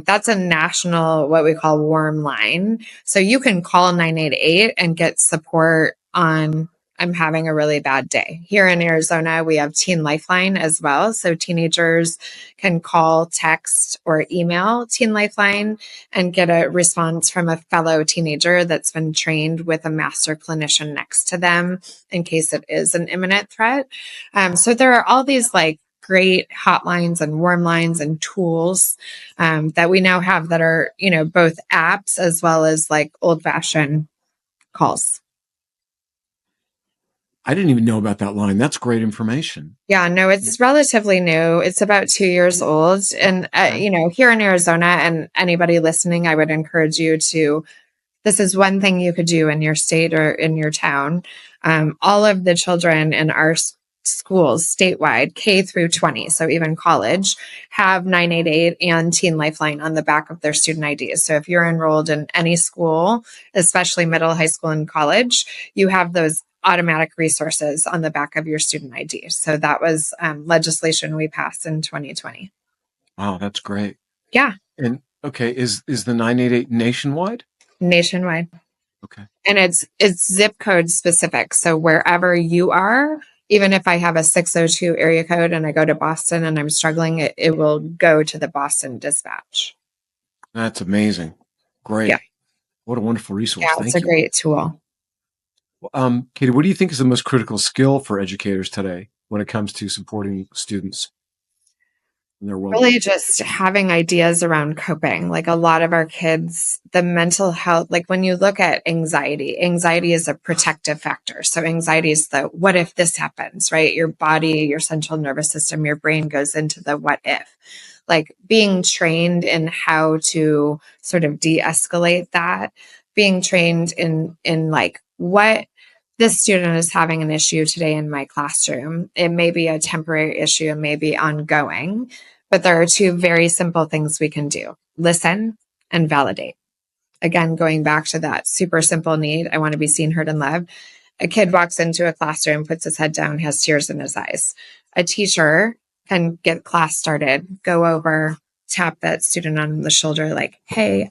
That's a national, what we call warm line. So you can call 988 and get support on, I'm having a really bad day. Here in Arizona, we have Teen Lifeline as well. So teenagers can call, text, or email Teen Lifeline and get a response from a fellow teenager that's been trained with a master clinician next to them in case it is an imminent threat. So there are all these like great hotlines and warm lines and tools that we now have that are, both apps as well as like old fashioned calls. I didn't even know about that line. That's great information. Yeah, no, it's relatively new. It's about 2 years old. And, Okay. here in Arizona, and anybody listening, I would encourage you to, this is one thing you could do in your state or in your town. All of the children in our schools statewide, K through 20, so even college, have 988 and Teen Lifeline on the back of their student IDs. So if you're enrolled in any school, especially middle, high school, and college, you have those automatic resources on the back of your student ID. So that was legislation we passed in 2020. Wow, that's great. Yeah, And okay, is the 988 nationwide? nationwide. Okay. And it's zip code specific. So wherever you are, even if I have a 602 area code and I go to Boston and I'm struggling, it will go to the Boston dispatch. That's amazing. Yeah. Great. What a wonderful resource. Yeah. It's Thank a you. great tool. Katie, what do you think is the most critical skill for educators today when it comes to supporting students in their Really well-being? just having ideas around coping. Like a lot of our kids, the mental health, like when you look at anxiety is a protective factor. So anxiety is the what if this happens, right? Your body, your central nervous system, your brain goes into the what if. Like being trained in how to sort of de-escalate that, being trained in like what this student is having an issue today in my classroom. It may be a temporary issue, it may be ongoing, but there are two very simple things we can do: listen and validate. Again, going back to that super simple need, I want to be seen, heard, and loved. A kid walks into a classroom, puts his head down, has tears in his eyes. A teacher can get class started, go over, tap that student on the shoulder, like, hey,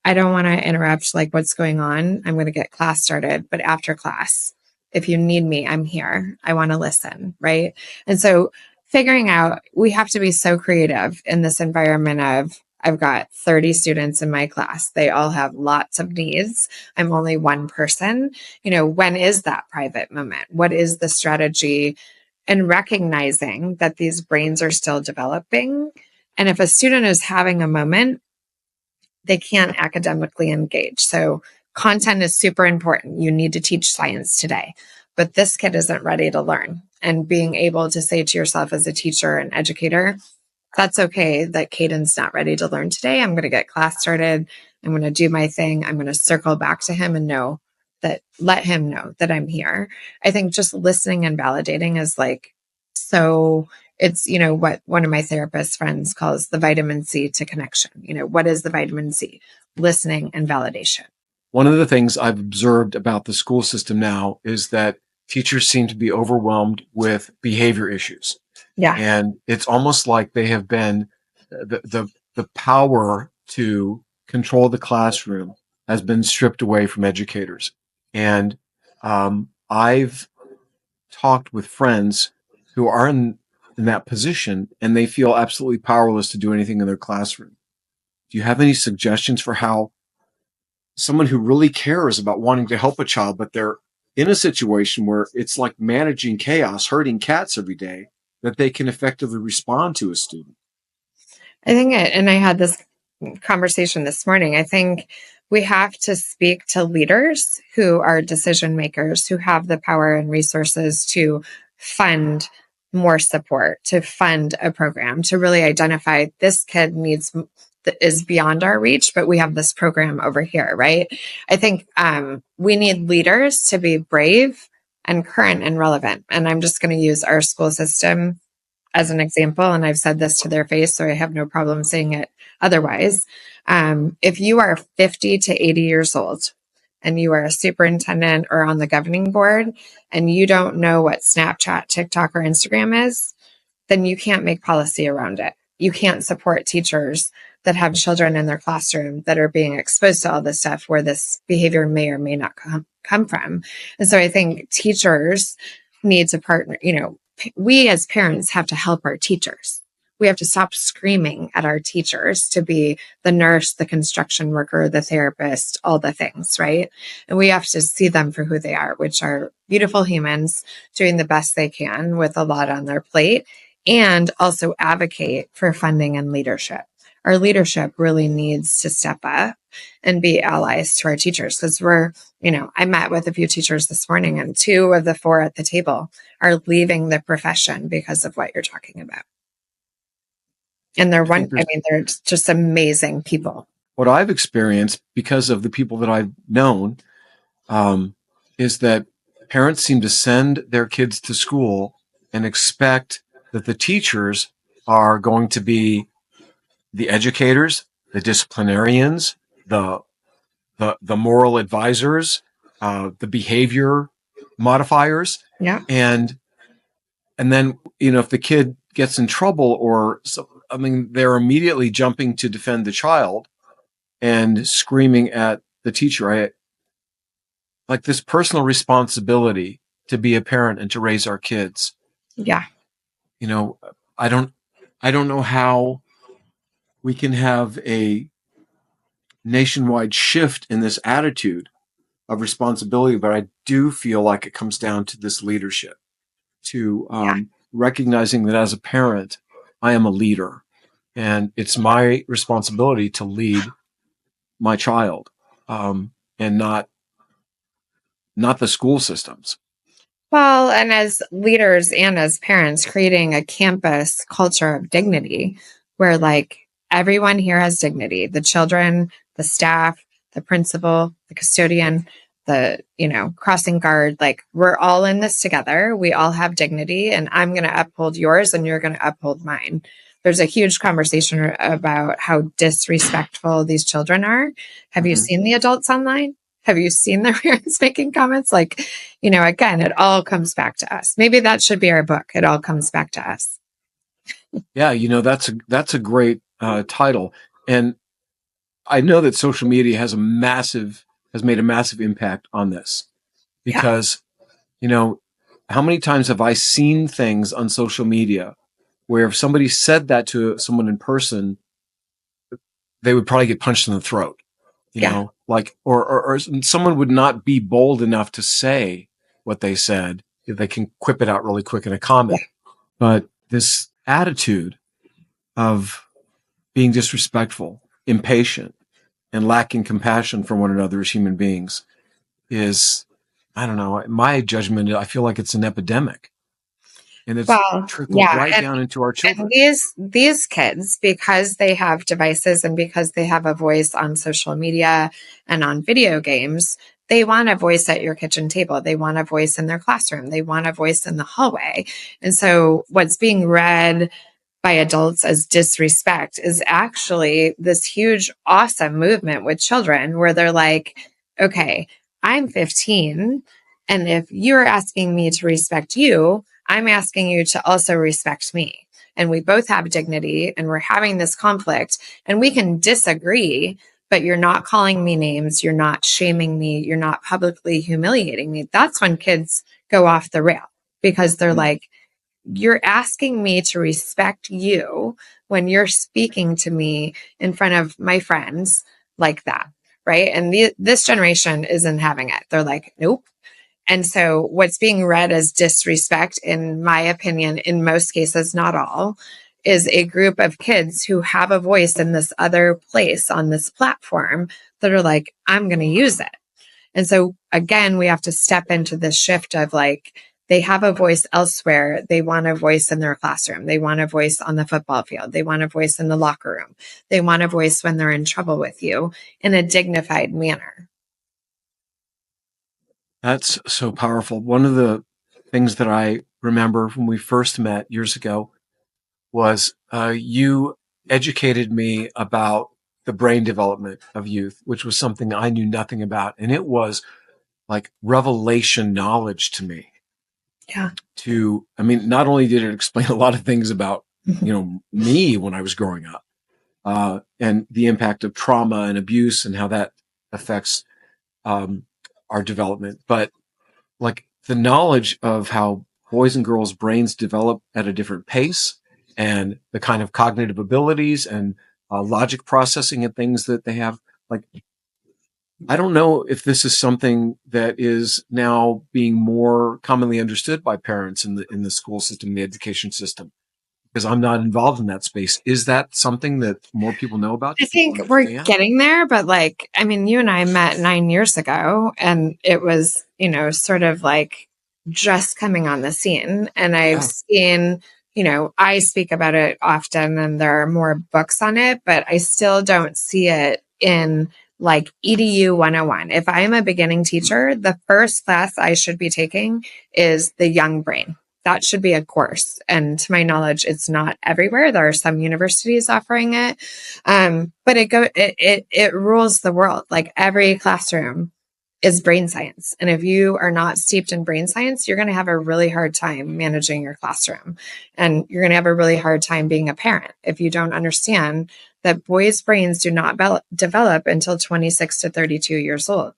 I don't want to interrupt, like, what's going on. I'm going to get class started. But after class, if you need me, I'm here. I want to listen. Right. And so figuring out, we have to be so creative in this environment of, I've got 30 students in my class. They all have lots of needs. I'm only one person. When is that private moment? What is the strategy? And recognizing that these brains are still developing. And if a student is having a moment, they can't academically engage. So content is super important. You need to teach science today, but this kid isn't ready to learn. And being able to say to yourself as a teacher and educator, that's okay that Caden's not ready to learn today. I'm going to get class started. I'm going to do my thing. I'm going to circle back to him and let him know that I'm here. I think just listening and validating is like, so it's, what one of my therapist friends calls the vitamin C to connection. What is the vitamin C? Listening and validation. One of the things I've observed about the school system now is that teachers seem to be overwhelmed with behavior issues. Yeah. And it's almost like they have been the power to control the classroom has been stripped away from educators. And I've talked with friends who are in that position, and they feel absolutely powerless to do anything in their classroom. Do you have any suggestions for how someone who really cares about wanting to help a child, but they're in a situation where it's like managing chaos, herding cats every day, that they can effectively respond to a student? I think and I had this conversation this morning. I think we have to speak to leaders who are decision makers, who have the power and resources to fund more support, to fund a program, to really identify this kid is beyond our reach, but we have this program over here, right? I think we need leaders to be brave and current and relevant. And I'm just going to use our school system as an example, and I've said this to their face, so I have no problem saying it otherwise. If you are 50 to 80 years old and you are a superintendent or on the governing board and you don't know what Snapchat, TikTok, or Instagram is, then you can't make policy around it. You can't support teachers that have children in their classroom that are being exposed to all this stuff where this behavior may or may not come from. And so I think teachers need to partner, we as parents have to help our teachers. We have to stop screaming at our teachers to be the nurse, the construction worker, the therapist, all the things, right? And we have to see them for who they are, which are beautiful humans doing the best they can with a lot on their plate, and also advocate for funding and leadership. our leadership really needs to step up and be allies to our teachers. Because I met with a few teachers this morning, and 2 of the 4 at the table are leaving the profession because of what you're talking about. And they're just amazing people. What I've experienced because of the people that I've known is that parents seem to send their kids to school and expect that the teachers are going to be the educators, the disciplinarians, the moral advisors, the behavior modifiers, Yeah. and then if the kid gets in trouble they're immediately jumping to defend the child and screaming at the teacher. Like this personal responsibility to be a parent and to raise our kids. Yeah. I don't know how we can have a nationwide shift in this attitude of responsibility, but I do feel like it comes down to this leadership, to recognizing that as a parent, I am a leader, and it's my responsibility to lead my child, and not the school systems. Well, and as leaders and as parents, creating a campus culture of dignity where everyone here has dignity, the children, the staff, the principal, the custodian, the, crossing guard, we're all in this together. We all have dignity, and I'm going to uphold yours and you're going to uphold mine. There's a huge conversation about how disrespectful these children are. Have you seen the adults online? Have you seen their parents making comments? Again, it all comes back to us. Maybe that should be our book. It all comes back to us. Yeah, that's a great title. And I know that social media has made a massive impact on this, because, how many times have I seen things on social media where if somebody said that to someone in person, they would probably get punched in the throat, or someone would not be bold enough to say what they said if they can quip it out really quick in a comment. Yeah. But this attitude of being disrespectful, impatient, and lacking compassion for one another as human beings is, I don't know, my judgment, I feel like it's an epidemic. And it's trickled down into our children. These kids, because they have devices and because they have a voice on social media and on video games, they want a voice at your kitchen table. They want a voice in their classroom. They want a voice in the hallway. And so what's being read by adults as disrespect is actually this huge, awesome movement with children where they're like, okay, I'm 15. And if you're asking me to respect you, I'm asking you to also respect me. And we both have dignity, and we're having this conflict, and we can disagree, but you're not calling me names. You're not shaming me. You're not publicly humiliating me. That's when kids go off the rail, because they're like, you're asking me to respect you when you're speaking to me in front of my friends like that. Right. And this generation isn't having it. They're like, nope. And so what's being read as disrespect, in my opinion, in most cases, not all, is a group of kids who have a voice in this other place on this platform that are like, I'm going to use it. And so again, we have to step into this shift of they have a voice elsewhere. They want a voice in their classroom. They want a voice on the football field. They want a voice in the locker room. They want a voice when they're in trouble with you in a dignified manner. That's so powerful. One of the things that I remember when we first met years ago was you educated me about the brain development of youth, which was something I knew nothing about. And it was like revelation knowledge to me. Yeah. Not only did it explain a lot of things about, me when I was growing up, and the impact of trauma and abuse and how that affects our development, but the knowledge of how boys and girls' brains develop at a different pace, and the kind of cognitive abilities and logic processing and things that they have. I don't know if this is something that is now being more commonly understood by parents in the school system, the education system, because I'm not involved in that space. Is that something that more people know about? I Do people think we're understand? getting there, but like, I mean, you and I met 9 years ago and it was, sort of like just coming on the scene. And I've Yeah. seen, I speak about it often and there are more books on it, but I still don't see it in like EDU 101. If I'm a beginning teacher, the first class I should be taking is the young brain. That should be a course. And to my knowledge, it's not everywhere. There are some universities offering it. But it rules the world. Like every classroom is brain science. And if you are not steeped in brain science, you're going to have a really hard time managing your classroom. And you're going to have a really hard time being a parent if you don't understand that boys' brains do not develop until 26 to 32 years old.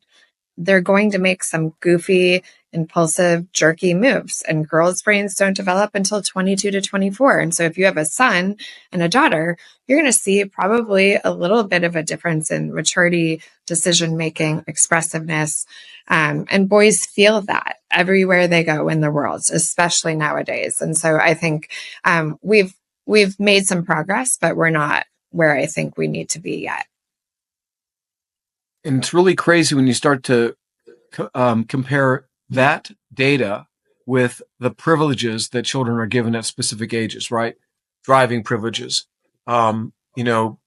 They're going to make some goofy, impulsive, jerky moves. And girls' brains don't develop until 22 to 24. And so if you have a son and a daughter, you're going to see probably a little bit of a difference in maturity, decision making, expressiveness. And boys feel that everywhere they go in the world, especially nowadays. And so I think we've made some progress, but we're not where I think we need to be yet. And it's really crazy when you start to compare that data with the privileges that children are given at specific ages, right? Driving privileges, you know,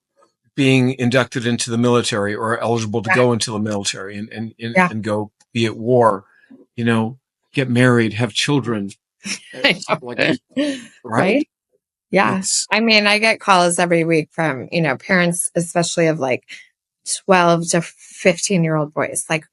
being inducted into the military or eligible to Yeah. go into the military Yeah. and go be at war, get married, have children, I like, know. right? Right? Yeah. It's I mean, I get calls every week from, parents, especially of like 12 to 15-year-old boys, like,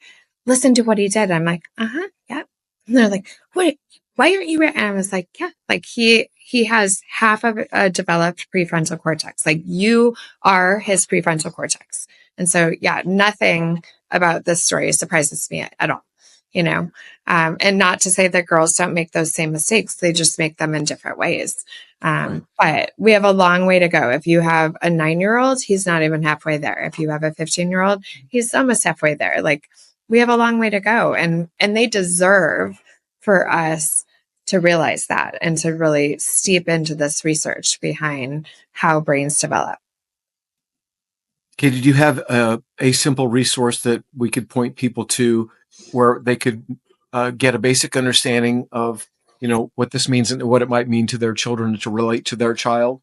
listen to what he did. I'm like, uh-huh, yeah. And they're like, why aren't you? And I was like, yeah, like he has half of a developed prefrontal cortex. Like you are his prefrontal cortex. And so, yeah, nothing about this story surprises me at all, you know? And not to say that girls don't make those same mistakes. They just make them in different ways. right. But we have a long way to go. If you have a 9-year-old, he's not even halfway there. If you have a 15-year-old, he's almost halfway there. Like we have a long way to go, and they deserve for us to realize that and to really steep into this research behind how brains develop. Okay, did you have a simple resource that we could point people to where they could get a basic understanding of, what this means and what it might mean to their children to relate to their child?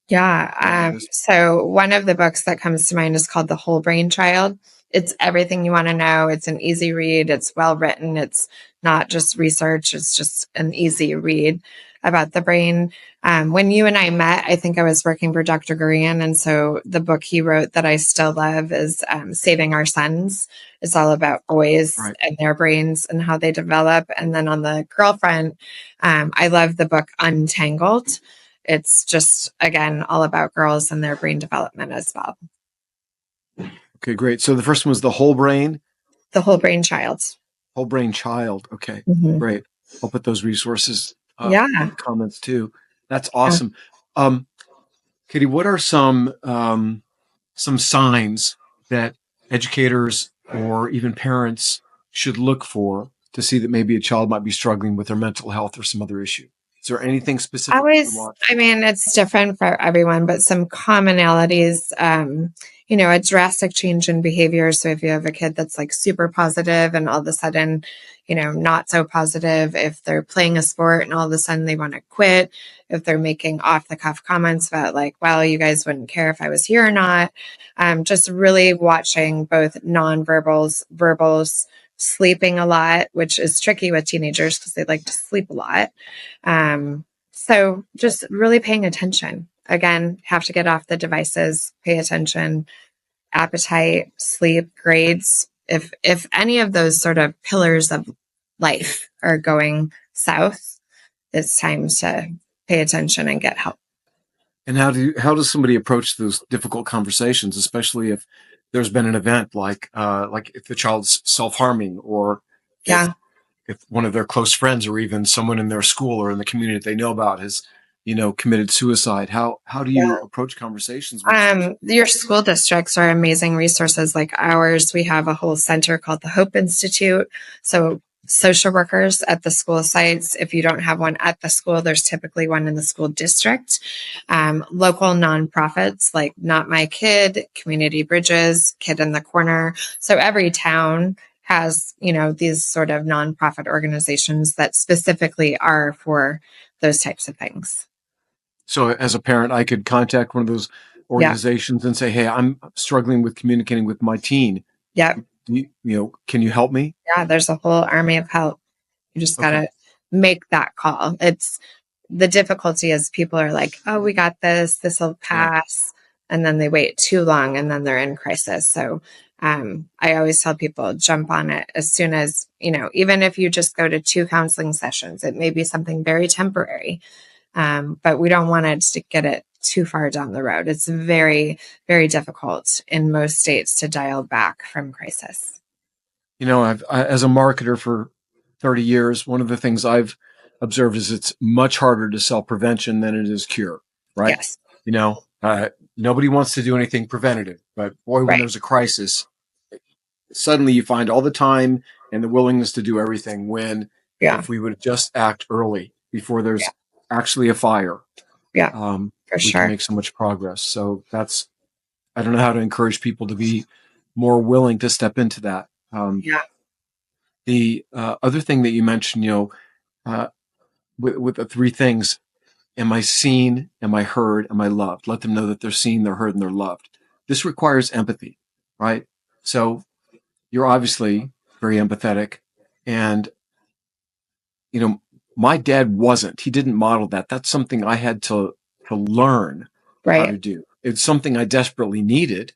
Yeah. So one of the books that comes to mind is called The Whole Brain Child. It's everything you want to know. It's an easy read. It's well written. It's not just research. It's just an easy read about the brain. When you and I met, I think I was working for Dr. Gurian. And so the book he wrote that I still love is Saving Our Sons. It's all about boys Right. and their brains and how they develop. And then on the girlfriend, I love the book Untangled. It's just, again, all about girls and their brain development as well. Okay, great. So the first one was the whole brain. The Whole Brain Child. Whole brain child. Okay, Mm-hmm. great. I'll put those resources Yeah. in the comments too. That's awesome. Katey, what are some signs that educators or even parents should look for to see that maybe a child might be struggling with their mental health or some other issue? Is there anything specific to watch? I mean, it's different for everyone, but some commonalities, a drastic change in behavior. So if you have a kid that's like super positive and all of a sudden, not so positive, if they're playing a sport and all of a sudden they want to quit, if they're making off the cuff comments about like, well, you guys wouldn't care if I was here or not. Just really watching both nonverbals, verbals, sleeping a lot, which is tricky with teenagers because they like to sleep a lot. So just really paying attention. Again, have to get off the devices, pay attention, appetite, sleep, grades. If any of those sort of pillars of life are going south, it's time to pay attention and get help. And how does somebody approach those difficult conversations, especially if there's been an event like if the child's self-harming or Yeah. if one of their close friends or even someone in their school or in the community that they know about has, committed suicide? How do you approach conversations with Your school districts are amazing resources like ours. We have a whole center called the Hope Institute. So social workers at the school sites. If you don't have one at the school, there's typically one in the school district. Local nonprofits like Not My Kid, Community Bridges, Kid in the Corner. So every town has, these sort of nonprofit organizations that specifically are for those types of things. So as a parent, I could contact one of those Yeah. organizations and say, "Hey, I'm struggling with communicating with my teen. Yeah. Can you help me?" Yeah. There's a whole army of help. You just got Okay. to make that call. It's the difficulty is people are like, oh, we got this, this will Yeah. pass. And then they wait too long and then they're in crisis. So I always tell people jump on it as soon as, even if you just go to 2 counseling sessions, it may be something very temporary. But we don't want to get it too far down the road. It's very, very difficult in most states to dial back from crisis. As a marketer for 30 years, one of the things I've observed is it's much harder to sell prevention than it is cure, right? Yes. Nobody wants to do anything preventative, but boy, when Right. there's a crisis, suddenly you find all the time and the willingness to do everything when Yeah. if we would just act early before Yeah. there's actually a fire, Yeah. For we can sure. make so much progress. So I don't know how to encourage people to be more willing to step into that. Yeah. The other thing that you mentioned, uh, with the three things, am I seen? Am I heard? Am I loved? Let them know that they're seen, they're heard, and they're loved. This requires empathy, right? So you're obviously very empathetic. And, my dad wasn't. He didn't model that. That's something I had to learn how Right. to do. It's something I desperately needed.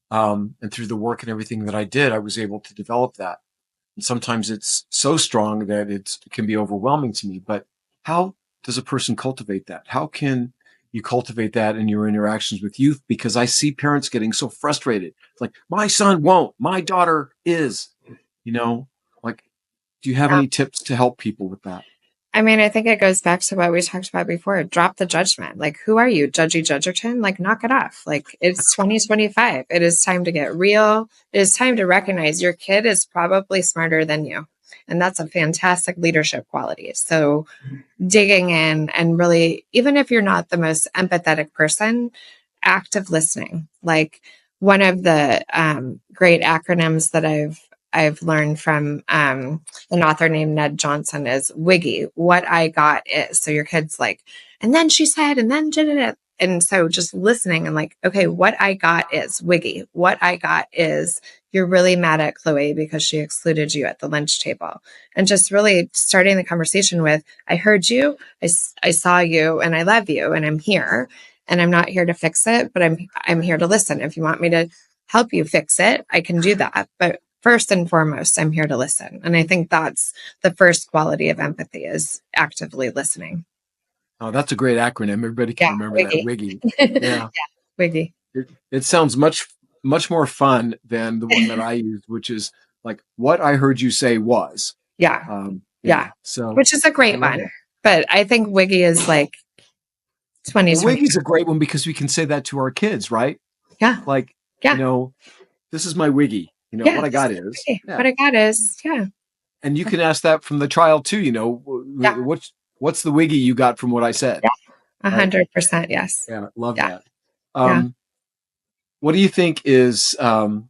And through the work and everything that I did, I was able to develop that. And sometimes it's so strong that it can be overwhelming to me. But how does a person cultivate that? How can you cultivate that in your interactions with youth? Because I see parents getting so frustrated. It's like, my son won't, my daughter is, you know, like, do you have Yeah. any tips to help people with that? I mean, I think it goes back to what we talked about before. Drop the judgment. Like, who are you, Judgy Judgerton? Like, knock it off. Like, it's 2025. It is time to get real. It is time to recognize your kid is probably smarter than you. And that's a fantastic leadership quality. So, digging in and really, even if you're not the most empathetic person, active listening. Like, one of the great acronyms that I've learned from an author named Ned Johnson is WIGGY. What I got is. So your kid's like, and then she said, and then did it. And so just listening and like, okay, what I got is WIGGY. What I got is you're really mad at Chloe because she excluded you at the lunch table. And just really starting the conversation with, I heard you, I saw you, and I love you, and I'm here. And I'm not here to fix it, but I'm here to listen. If you want me to help you fix it, I can do that. But first and foremost, I'm here to listen. And I think that's the first quality of empathy is actively listening. Oh, that's a great acronym. Everybody can Yeah, remember that. Wiggy. WIGGY. Yeah, Yeah. Wiggy. It sounds much more fun than the one that I used, which is like what I heard you say was. Yeah, Yeah. yeah. So Which is a I great love one. that. But I think Wiggy is like Well, 2020. Wiggy's a great one because we can say that to our kids, right? Yeah, Like, you yeah, know, this is my Wiggy. yeah. What I This got is is, Wiggy. yeah. What I got is, yeah, And you can ask that from the child too. yeah, What's the Wiggy you got from what I said, yeah. right? 100%. Yes. Yeah, love Yeah, that. yeah. Um, what do you think is the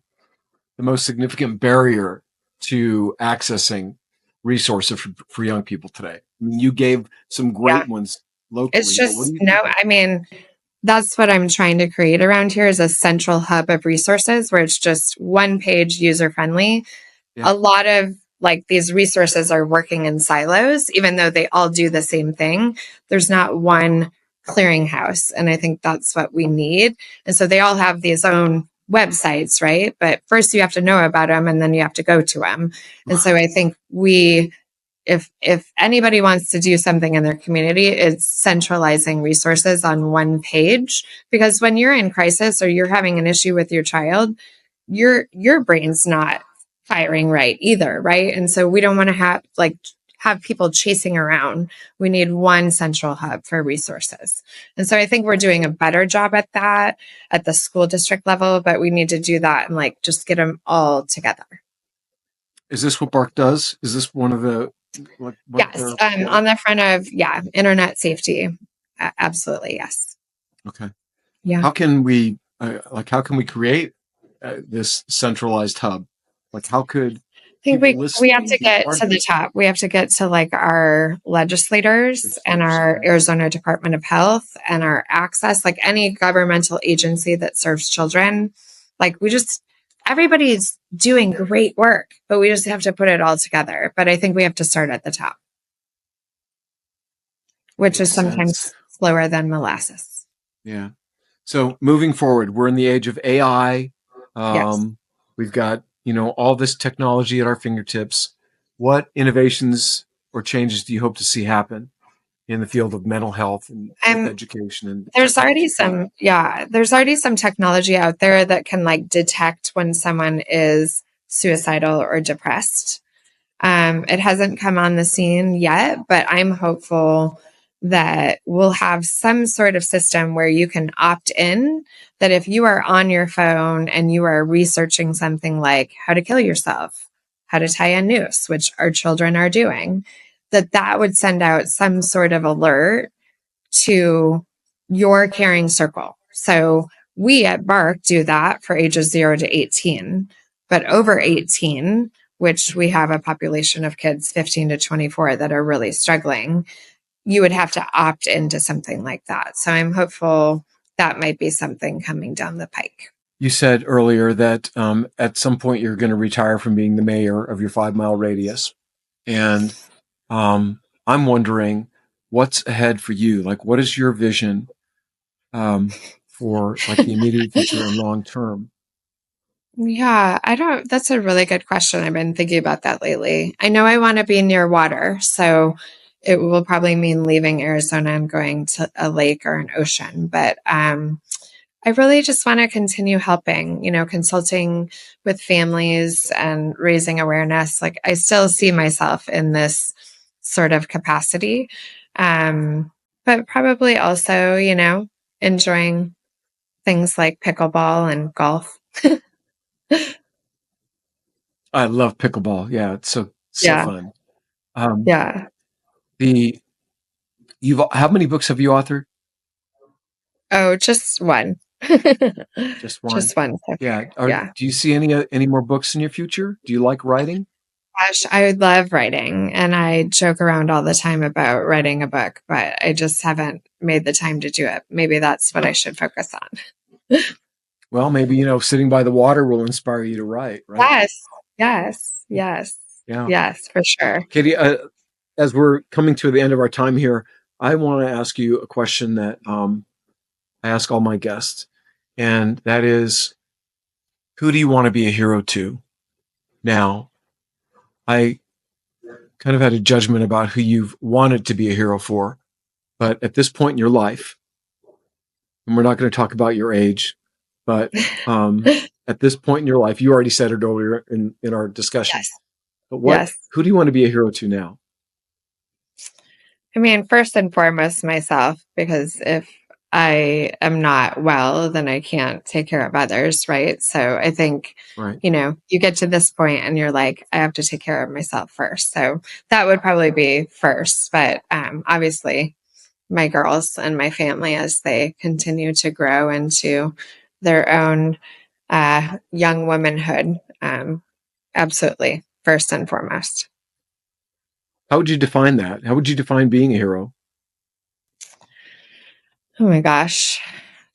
most significant barrier to accessing resources for young people today? I mean, you gave some Yeah. great ones It's locally, but what do just, you no, think? I mean, that's what I'm trying to create around here is a central hub of resources where it's just one page user friendly. Yeah. A lot of like these resources are working in silos, even though they all do the same thing. There's not one clearinghouse. And I think that's what we need. And so they all have these own websites, right? But first you have to know about them and then you have to go to them. And so I think if anybody wants to do something in their community, it's centralizing resources on one page. Because when you're in crisis or you're having an issue with your child, your brain's not firing right either, right? And so we don't want to have people chasing around. We need one central hub for resources. And so I think we're doing a better job at that at the school district level, but we need to do that and like just get them all together. Is this what B.A.R.K does? Is this one of the like one of Yes. their On the front of, internet safety. Absolutely. Yes. okay? Yeah. How can we how can we create this centralized hub? Like how could I think people we have listening to be get part to of the it? top. We have to get to like our legislators and our Arizona Department of Health and our access, like any governmental agency that serves children. Like everybody's doing great work, but we just have to put it all together. But I think we have to start at the top, which is Makes sometimes sense. slower than molasses. Yeah. So moving forward, we're in the age of AI. Yes. We've got, all this technology at our fingertips. What innovations or changes do you hope to see happen in the field of mental health and with I'm education and There's already technology? some technology out there that can like detect when someone is suicidal or depressed. It hasn't come on the scene yet, but I'm hopeful that we'll have some sort of system where you can opt in, that if you are on your phone and you are researching something like how to kill yourself, how to tie a noose, which our children are doing, that would send out some sort of alert to your caring circle. So we at B.A.R.K do that for ages 0 to 18, but over 18, which we have a population of kids 15 to 24 that are really struggling, you would have to opt into something like that. So I'm hopeful that might be something coming down the pike. You said earlier that at some point you're going to retire from being the mayor of your 5 mile radius. And I'm wondering what's ahead for you? Like, what is your vision for like the immediate future and long term? Yeah, that's a really good question. I've been thinking about that lately. I know I want to be near water, so it will probably mean leaving Arizona and going to a lake or an ocean. But I really just want to continue helping, consulting with families and raising awareness. Like I still see myself in this sort of capacity. But probably also, enjoying things like pickleball and golf. I love pickleball. Yeah, it's so Yeah. fun. Um, Yeah. the you've how many books have you authored? Oh, just one. Just one. Just one so Yeah. far. Yeah. Do you see any more books in your future? Do you like writing? Gosh, I would love writing. And I joke around all the time about writing a book, but I just haven't made the time to do it. Maybe that's what I should focus on. Well, maybe sitting by the water will inspire you to write, right? Yes. Yes. Yes. Yeah. Yes, for sure. Katey, as we're coming to the end of our time here, I want to ask you a question that I ask all my guests, and that is, who do you want to be a hero to? Now, I kind of had a judgment about who you've wanted to be a hero for, but at this point in your life, and we're not going to talk about your age, but at this point in your life, you already said it earlier in our discussion, Yes. but Yes. who do you want to be a hero to now? I mean, first and foremost, myself, because if I am not well, then I can't take care of others, right? So I think, Right. you get to this point and you're like, I have to take care of myself first. So that would probably be first. But obviously, my girls and my family, as they continue to grow into their own young womanhood, absolutely, first and foremost. How would you define that? How would you define being a hero? Oh my gosh.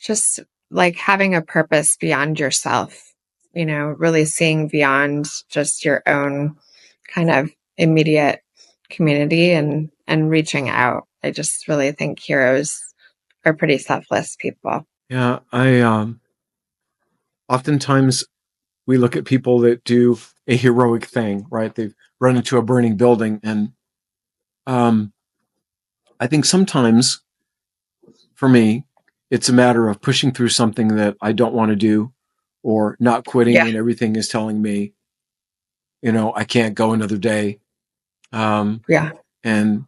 Just like having a purpose beyond yourself, really seeing beyond just your own kind of immediate community and reaching out. I just really think heroes are pretty selfless people. Yeah, I oftentimes we look at people that do a heroic thing, right? They've run into a burning building, and um, I think sometimes for me, it's a matter of pushing through something that I don't want to do, or not quitting Yeah. when everything is telling me, I can't go another day. Um, Yeah. and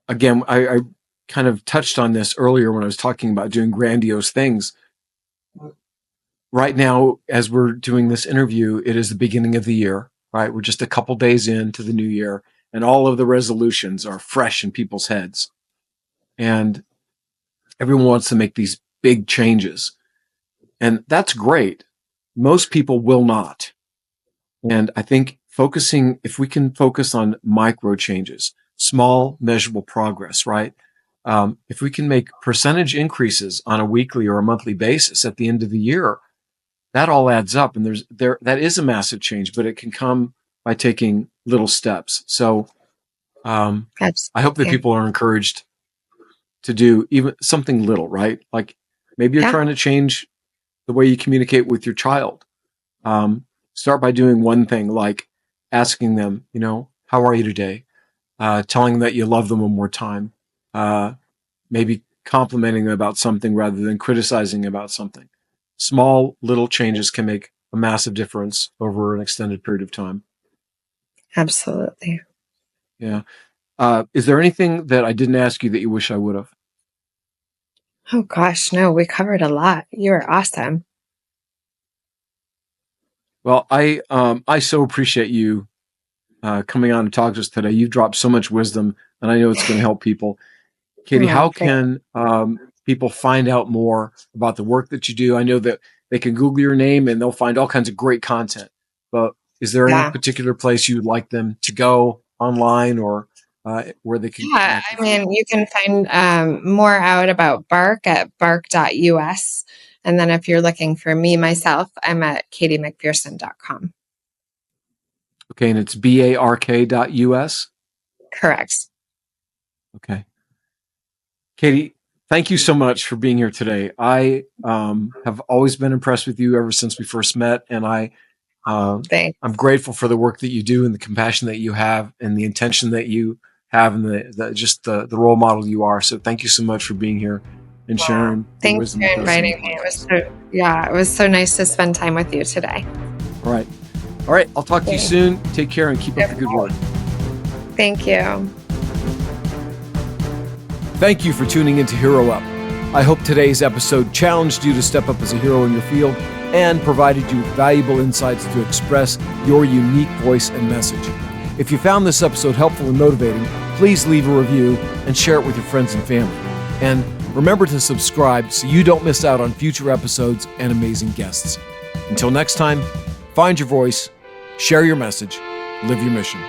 again, I kind of touched on this earlier when I was talking about doing grandiose things. Right now, as we're doing this interview, it is the beginning of the year. right? We're just a couple days into the new year, and all of the resolutions are fresh in people's heads. And everyone wants to make these big changes. And that's great. Most people will not. And I think if we can focus on micro changes, small measurable progress, right? If we can make percentage increases on a weekly or a monthly basis at the end of the year, that all adds up. And that is a massive change, but it can come by taking little steps. So I hope that people are encouraged to do even something little, right? Like maybe you're trying to change the way you communicate with your child. Start by doing one thing, like asking them, how are you today? Telling them that you love them one more time. Maybe complimenting them about something rather than criticizing about something. Small little changes can make a massive difference over an extended period of time. Absolutely. Yeah. Is there anything that I didn't ask you that you wish I would have? Oh gosh, no, we covered a lot. You were awesome. Well, I so appreciate you coming on to talk to us today. You've dropped so much wisdom, and I know it's going to help people. Katey, how can people find out more about the work that you do? I know that they can Google your name and they'll find all kinds of great content. But is there any particular place you would like them to go online or where they can? Yeah, I mean, you can find more out about B.A.R.K at B.A.R.K.US. And then if you're looking for me, myself, I'm at KateyMcPherson.com. Okay, and it's B.A.R.K.US? Correct. Okay. Katey, thank you so much for being here today. I have always been impressed with you ever since we first met, and I'm grateful for the work that you do and the compassion that you have and the intention that you have and the role model you are. So thank you so much for being here and sharing. Thanks for inviting me. It was so nice to spend time with you today. All right. I'll talk to you soon. Take care and keep up the good work. Thank you. Thank you for tuning into Hero Up. I hope today's episode challenged you to step up as a hero in your field and provided you with valuable insights to express your unique voice and message. If you found this episode helpful and motivating, please leave a review and share it with your friends and family. And remember to subscribe so you don't miss out on future episodes and amazing guests. Until next time, find your voice, share your message, live your mission.